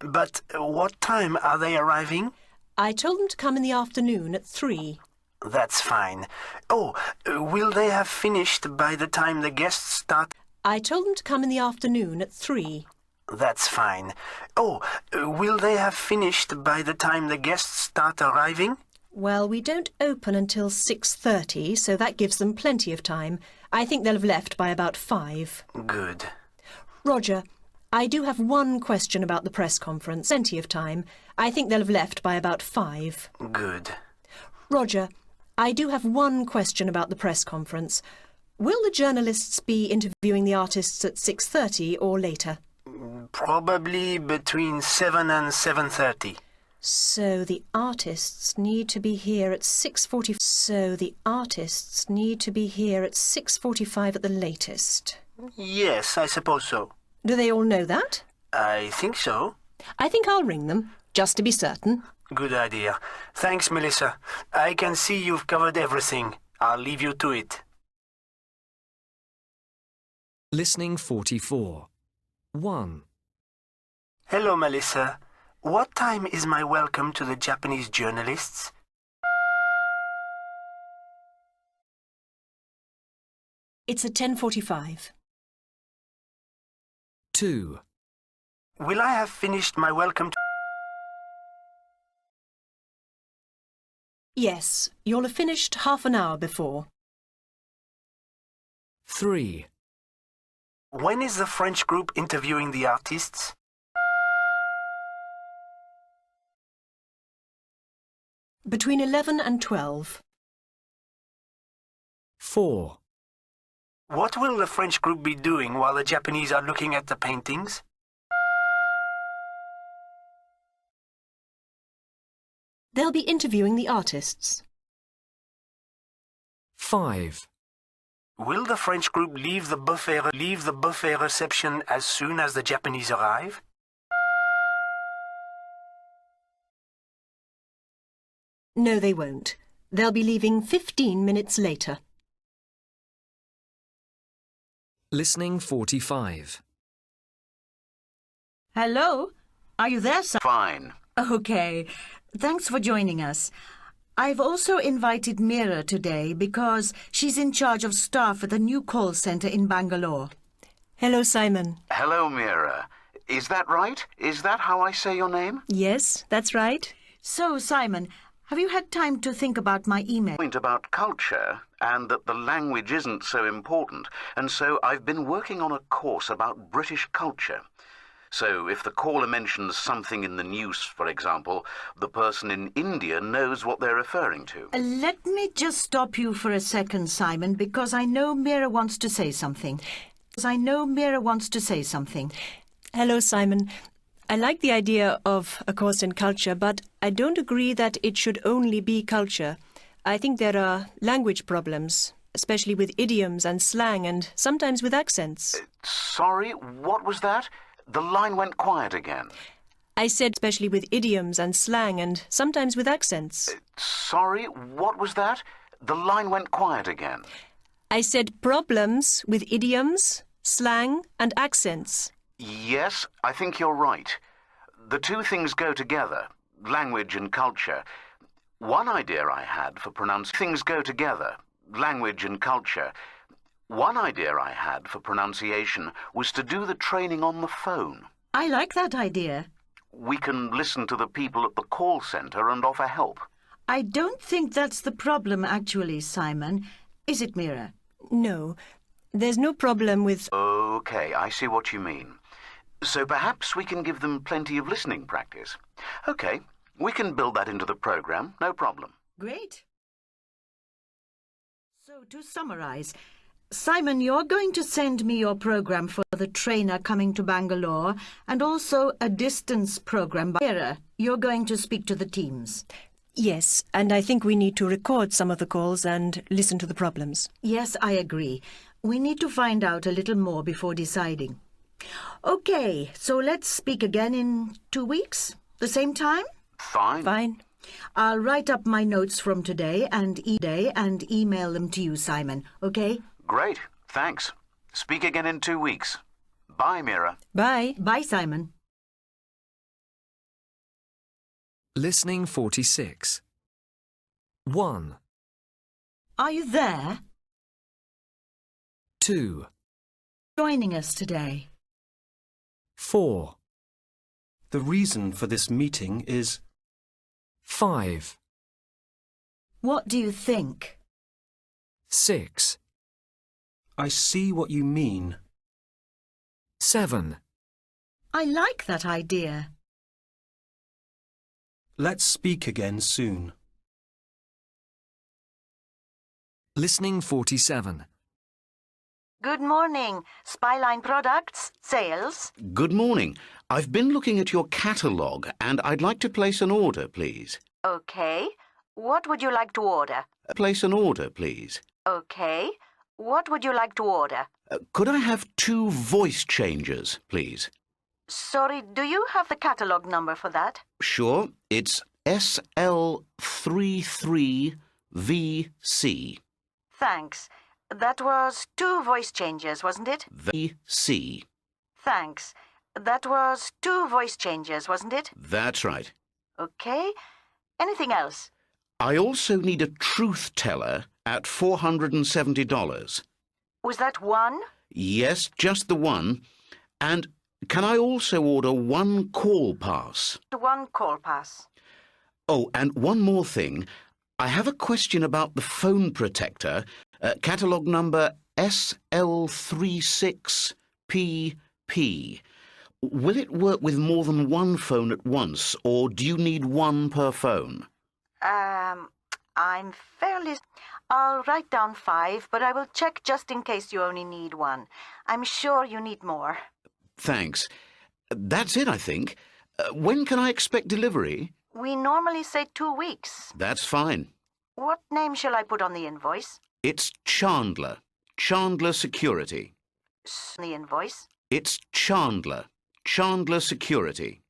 But what time are they arriving? I told them to come in the afternoon at 3. That's fine. Oh, will they have finished by the time the guests start? I told them to come in the afternoon at 3. That's fine. Oh, will they have finished by the time the guests start arriving? Well, we don't open until 6:30, so that gives them plenty of time. I think they'll have left by about 5. Good. Roger, I do have one question about the press conference. Plenty of time. I think they'll have left by about 5. Good. Roger, I do have one question about the press conference. Will the journalists be interviewing the artists at 6:30 or later? Probably between 7 and 7:30. So the artists need to be here at 6:40. So the artists need to be here at 6:45 at the latest. Yes, I suppose so. Do they all know that? I think so. I think I'll ring them, just to be certain. Good idea. Thanks, Melissa. I can see you've covered everything. I'll leave you to it. Listening 44. 1. Hello, Melissa. What time is my welcome to the Japanese journalists? It's at 10:45. 2. Will I have finished my welcome to... Yes, you'll have finished half an hour before. 3. When is the French group interviewing the artists? Between 11 and 12. 4. What will the French group be doing while the Japanese are looking at the paintings? They'll be interviewing the artists. 5. Will the French group leave the buffet reception as soon as the Japanese arrive? No, they won't. They'll be leaving 15 minutes later. Listening 45. Hello? Are you there, sir? Fine. Okay. Thanks for joining us. I've also invited Meera today because she's in charge of staff at the new call centre in Bangalore. Hello, Simon. Hello, Meera. Is that right? Is that how I say your name? Yes, that's right. So, Simon, have you had time to think about my email? Point about culture and that the language isn't so important, and so I've been working on a course about British culture. So if the caller mentions something in the news, for example, the person in India knows what they're referring to. Let me just stop you for a second, Simon, because I know Meera wants to say something. Hello, Simon. I like the idea of a course in culture, but I don't agree that it should only be culture. I think there are language problems, especially with idioms and slang and sometimes with accents. Sorry, what was that? The line went quiet again. I said especially with idioms and slang and sometimes with accents. Sorry, what was that? The line went quiet again. I said problems with idioms, slang and accents. Yes, I think you're right. The two things go together, language and culture. One idea I had for pronouncing things go together, language and culture. One idea I had for pronunciation was to do the training on the phone. I like that idea. We can listen to the people at the call centre and offer help. I don't think that's the problem, actually, Simon. Is it, Meera? No, there's no problem with... OK, I see what you mean. So perhaps we can give them plenty of listening practice. OK, we can build that into the programme, no problem. Great. So, to summarise, Simon, you're going to send me your programme for the trainer coming to Bangalore and also a distance programme. Meera, you're going to speak to the teams. Yes, and I think we need to record some of the calls and listen to the problems. Yes, I agree. We need to find out a little more before deciding. Okay, so let's speak again in 2 weeks? The same time? Fine. Fine. I'll write up my notes from today and email them to you, Simon, okay? Great. Thanks. Speak again in 2 weeks. Bye, Mira. Bye. Bye, Simon. Listening 46. 1, Are you there? 2, Joining us today? 4, The reason for this meeting is 5, What do you think? 6, I see what you mean. 7, I like that idea. Let's speak again soon. Listening 47. Good morning. Spyline Products, sales. Good morning. I've been looking at your catalogue and I'd like to place an order, please. Okay. What would you like to order? Place an order, please. Okay. What would you like to order? Could I have 2 voice changers, please? Sorry, do you have the catalogue number for that? Sure. It's SL33VC. Thanks. That was 2 voice changes, wasn't it? VC. Thanks. That was 2 voice changes, wasn't it? That's right. Okay. Anything else? I also need a truth teller at $470. Was that 1? Yes, just the one. And can I also order 1 call pass? 1 call pass. Oh, and one more thing. I have a question about the phone protector, catalogue number SL36PP. Will it work with more than 1 phone at once, or do you need 1 per phone? I'm fairly... I'll write down 5, but I will check just in case you only need 1. I'm sure you need more. Thanks. That's it, I think. When can I expect delivery? We normally say 2 weeks. That's fine. What name shall I put on the invoice? It's Chandler. Chandler Security. The invoice? It's Chandler. Chandler Security.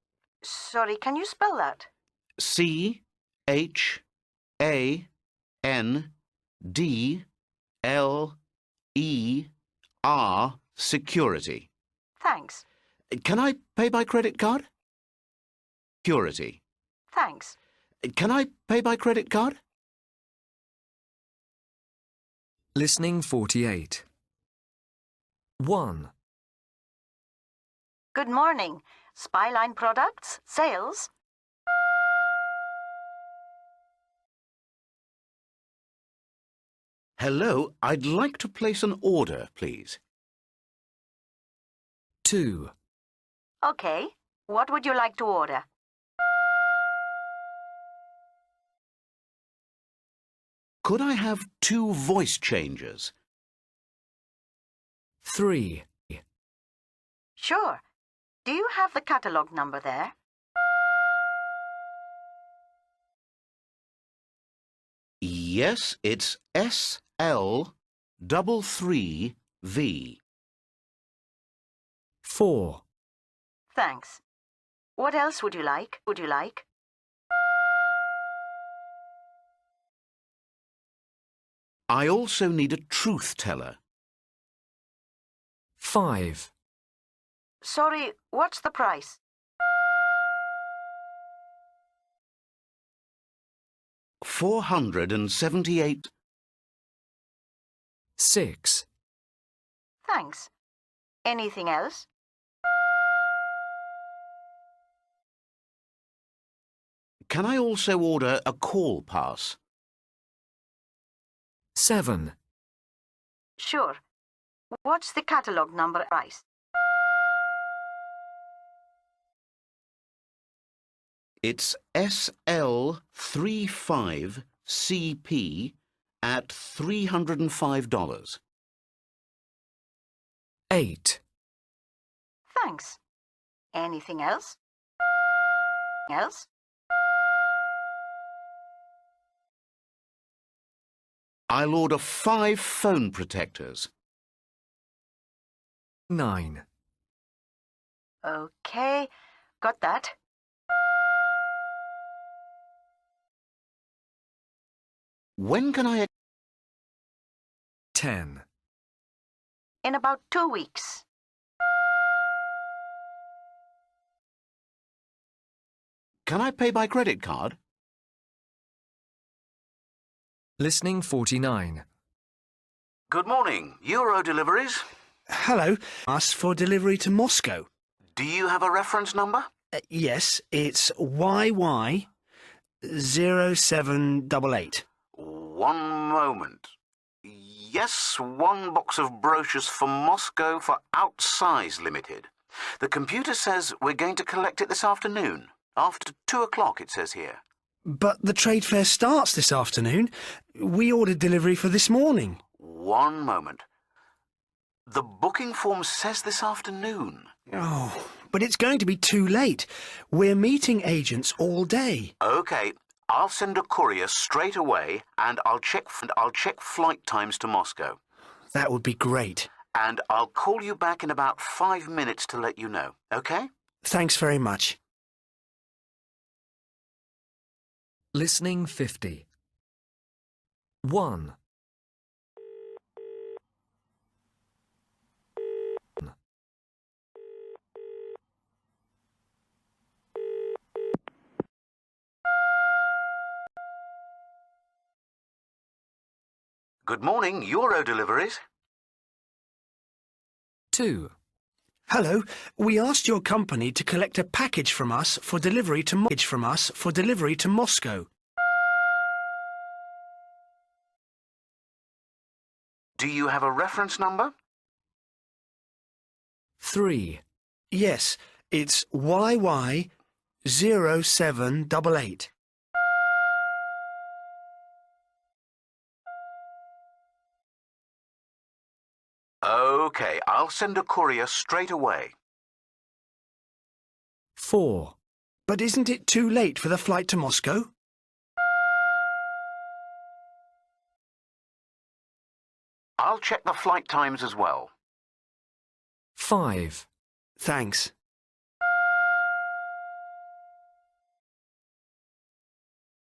Sorry, can you spell that? CHANDLER Security. Thanks. Can I pay by credit card? Security. Thanks. Can I pay by credit card? Listening 48. 1, Good morning. Spyline Products, sales. Hello, I'd like to place an order, please. 2, Okay. What would you like to order? Could I have 2 voice changers? 3, Sure. Do you have the catalogue number there? Yes, it's SL33V. 4, Thanks. What else would you like? I also need a truth teller. 5, Sorry, what's the price? $478. 6, Thanks. Anything else? Can I also order a call pass? 7, Sure. What's the catalogue number price? It's SL35CP at $305. 8, Thanks. Anything else? I'll order 5 phone protectors. 9. OK, got that. When can I... 10. In about 2 weeks. Can I pay by credit card? Listening 49. Good morning. Euro deliveries. Hello. Ask for delivery to Moscow. Do you have a reference number? Yes, it's YY0788. One moment. Yes, one box of brochures for Moscow for Outsize Limited. The computer says we're going to collect it this afternoon. After 2 o'clock, it says here. But the trade fair starts this afternoon. We ordered delivery for this morning. One moment. The booking form says this afternoon. Oh, but it's going to be too late. We're meeting agents all day. OK, I'll send a courier straight away and I'll check flight times to Moscow. That would be great. And I'll call you back in about 5 minutes to let you know, OK? Thanks very much. Listening 50. 1. Good morning, Euro deliveries. 2. Hello. We asked your company to collect a package from us for delivery to Moscow. Do you have a reference number? 3. Yes, it's YY0788. OK, I'll send a courier straight away. 4. But isn't it too late for the flight to Moscow? I'll check the flight times as well. 5. Thanks.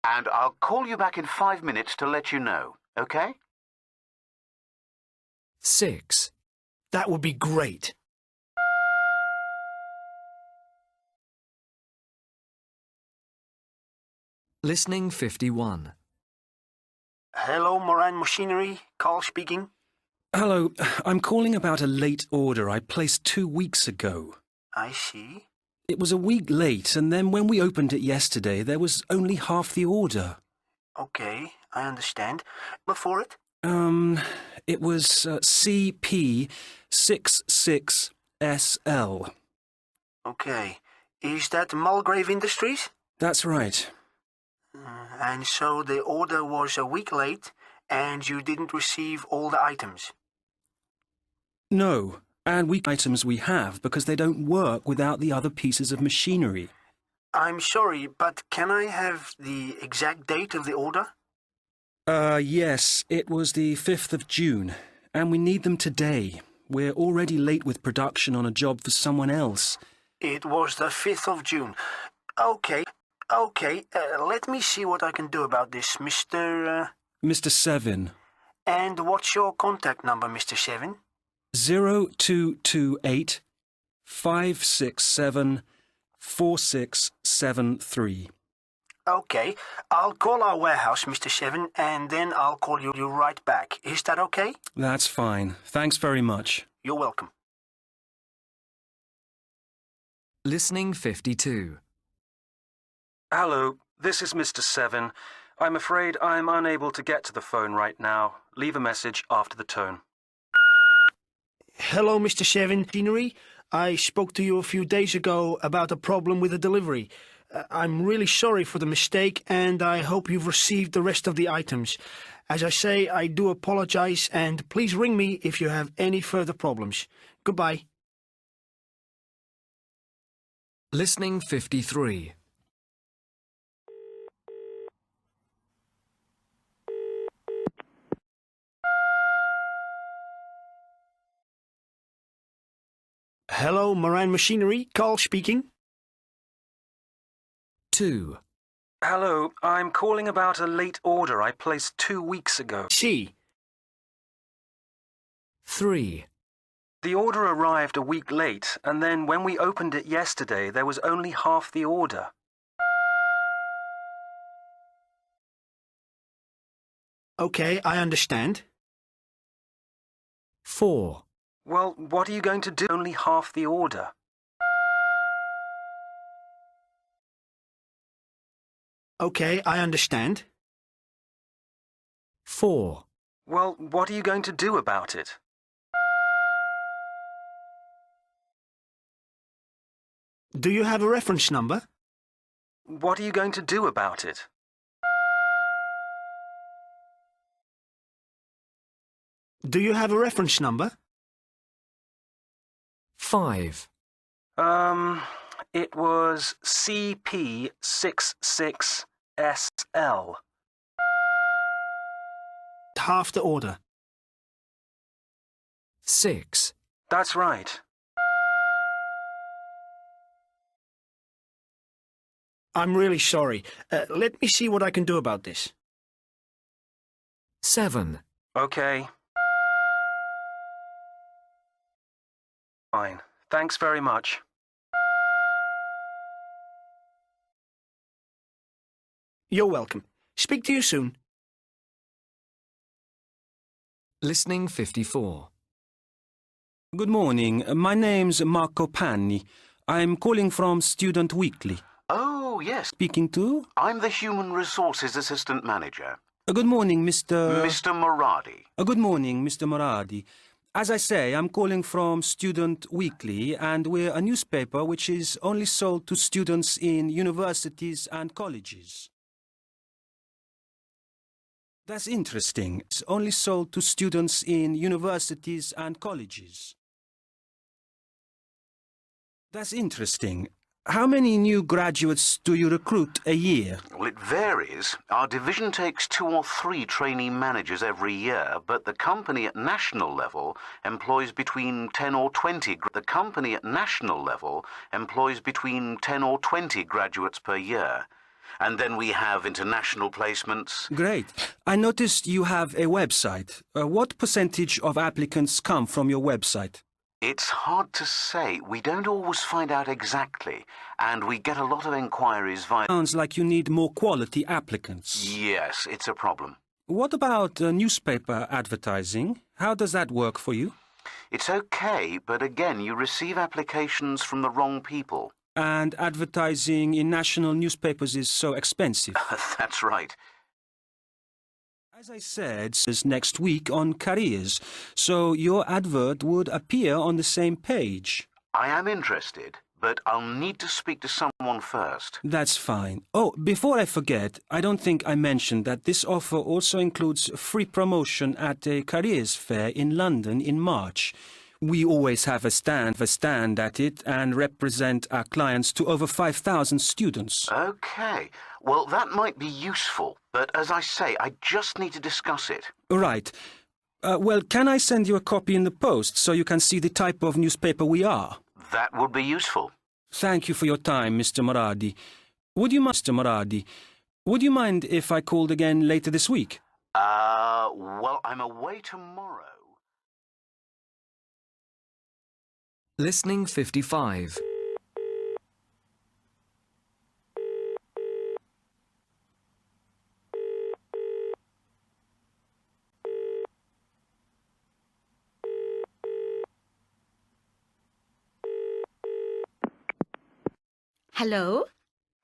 And I'll call you back in 5 minutes to let you know, OK? 6. That would be great. Listening 51. Hello, Moran Machinery. Carl speaking. Hello, I'm calling about a late order I placed 2 weeks ago. I see. It was a week late, and then when we opened it yesterday, there was only half the order. Okay, I understand. But for it? It was CP66SL. Okay. Is that Mulgrave Industries? That's right. And so the order was a week late, and you didn't receive all the items? No, and items we have because they don't work without the other pieces of machinery. I'm sorry, but can I have the exact date of the order? Yes, it was the 5th of June, and we need them today. We're already late with production on a job for someone else. It was the 5th of June. Okay, let me see what I can do about this, Mr. Mr. Sevin. And what's your contact number, Mr. Sevin? 0228 567 4673. Okay, I'll call our warehouse, Mr. Sevin, and then I'll call you right back. Is that okay? That's fine. Thanks very much. You're welcome. Listening 52. Hello, this is Mr. Sevin. I'm afraid I'm unable to get to the phone right now. Leave a message after the tone. Hello, Mr. Sevin. Machinery. I spoke to you a few days ago about a problem with the delivery. I'm really sorry for the mistake, and I hope you've received the rest of the items. As I say, I do apologize, and please ring me if you have any further problems. Goodbye. Listening 53. Hello, Marine Machinery. Carl speaking. 2. Hello, I'm calling about a late order I placed 2 weeks ago. C. 3. The order arrived a week late, and then when we opened it yesterday, there was only half the order. Okay, I understand. 4. Well, what are you going to do? Only half the order. Okay, I understand. 4. Well, what are you going to do about it? Do you have a reference number? What are you going to do about it? Do you have a reference number? 5. It was CP66SL. Half the order. 6. That's right. I'm really sorry. Let me see what I can do about this. 7. Okay. Fine. Thanks very much. You're welcome. Speak to you soon. Listening 54. Good morning. My name's Marco Panni. I'm calling from Student Weekly. Oh, yes. Speaking to? I'm the Human Resources Assistant Manager. Good morning, Mr. Mr. Moradi. Good morning, Mr. Moradi. As I say, I'm calling from Student Weekly, and we're a newspaper which is only sold to students in universities and colleges. That's interesting. It's only sold to students in universities and colleges. That's interesting. How many new graduates do you recruit a year? Well, it varies. Our division takes 2 or 3 trainee managers every year, but the company at national level employs between 10 or 20. The company at national level employs between 10 or 20 graduates per year. And then we have international placements. Great. I noticed you have a website. What percentage of applicants come from your website? It's hard to say. We don't always find out exactly, and we get a lot of inquiries via... Sounds like you need more quality applicants. Yes, it's a problem. What about newspaper advertising? How does that work for you? It's okay, but again, you receive applications from the wrong people. And advertising in national newspapers is so expensive. That's right. As I said, it's next week on careers, so your advert would appear on the same page. I am interested, but I'll need to speak to someone first. That's fine. Oh, before I forget, I don't think I mentioned that this offer also includes free promotion at a careers fair in London in March. We always have a stand at it and represent our clients to over 5,000 students. Okay. Well, that might be useful, but as I say, I just need to discuss it. Right. Well, can I send you a copy in the post so you can see the type of newspaper we are? That would be useful. Thank you for your time, Mr. Moradi. Would you mind if I called again later this week? Well, I'm away tomorrow. Listening 55. Hello?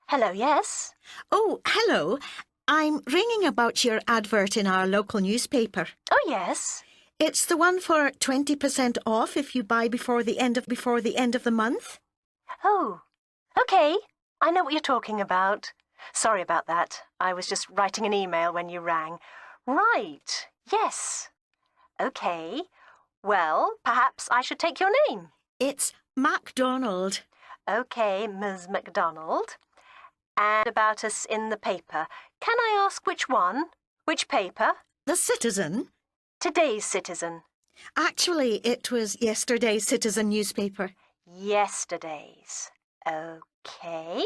Hello, yes? Oh, hello. I'm ringing about your advert in our local newspaper. Oh, yes. It's the one for 20% off if you buy before the end of the month. Oh, okay. I know what you're talking about. Sorry about that. I was just writing an email when you rang. Right. Yes. Okay. Well, perhaps I should take your name. It's MacDonald. Okay, Ms. MacDonald. And about us in the paper. Can I ask which one? Which paper? The Citizen. Today's Citizen. Actually, it was yesterday's Citizen newspaper. Yesterday's. OK.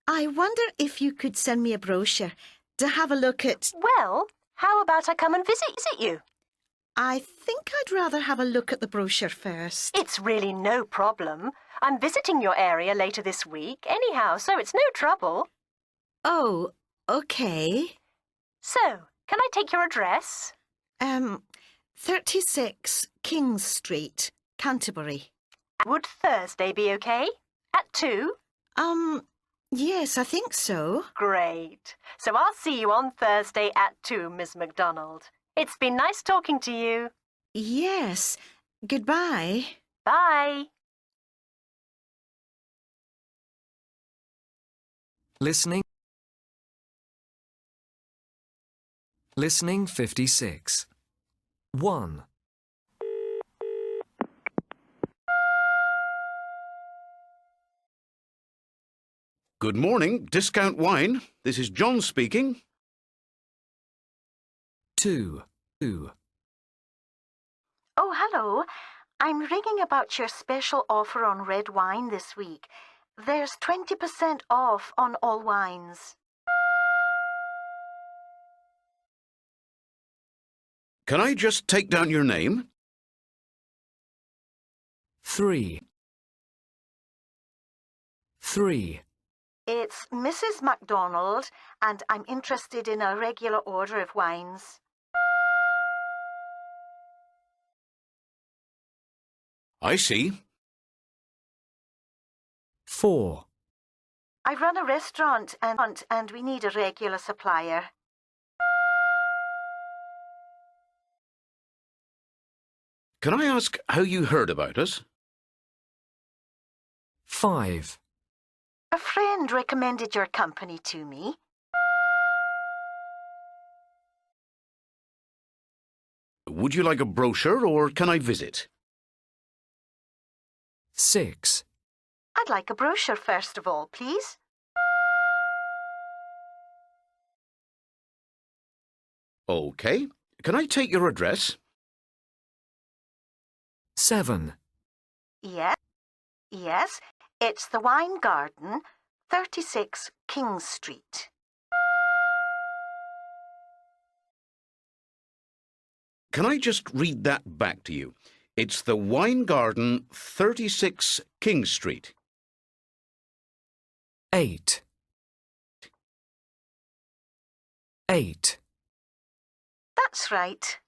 I wonder if you could send me a brochure to have a look at... Well, how about I come and visit you? I think I'd rather have a look at the brochure first. It's really no problem. I'm visiting your area later this week anyhow, so it's no trouble. Oh, OK. So, can I take your address? 36 King Street, Canterbury. Would Thursday be OK? At 2? Yes, I think so. Great. So I'll see you on Thursday at 2, Miss MacDonald. It's been nice talking to you. Yes. Goodbye. Bye. Listening. Listening 56. 1. Good morning, Discount Wine. This is John speaking. 2. Oh, hello. I'm ringing about your special offer on red wine this week. There's 20% off on all wines. Can I just take down your name? 3. It's Mrs. MacDonald, and I'm interested in a regular order of wines. I see. 4. I run a restaurant and we need a regular supplier. Can I ask how you heard about us? 5. A friend recommended your company to me. Would you like a brochure or can I visit? 6. I'd like a brochure first of all, please. OK. Can I take your address? 7. Yes, it's the Wine Garden, 36 King Street. Can I just read that back to you? It's the Wine Garden, 36 King Street. 8. That's right.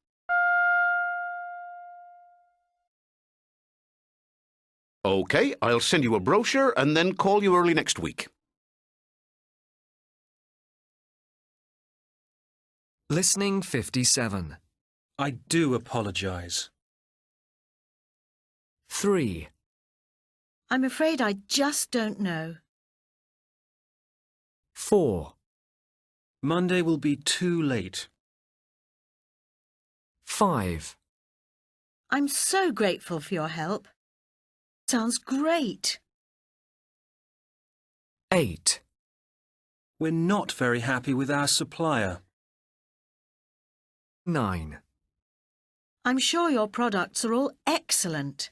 OK, I'll send you a brochure and then call you early next week. Listening 57. I do apologise. 3. I'm afraid I just don't know. 4. Monday will be too late. 5. I'm so grateful for your help. Sounds great. 8. We're not very happy with our supplier. 9. I'm sure your products are all excellent.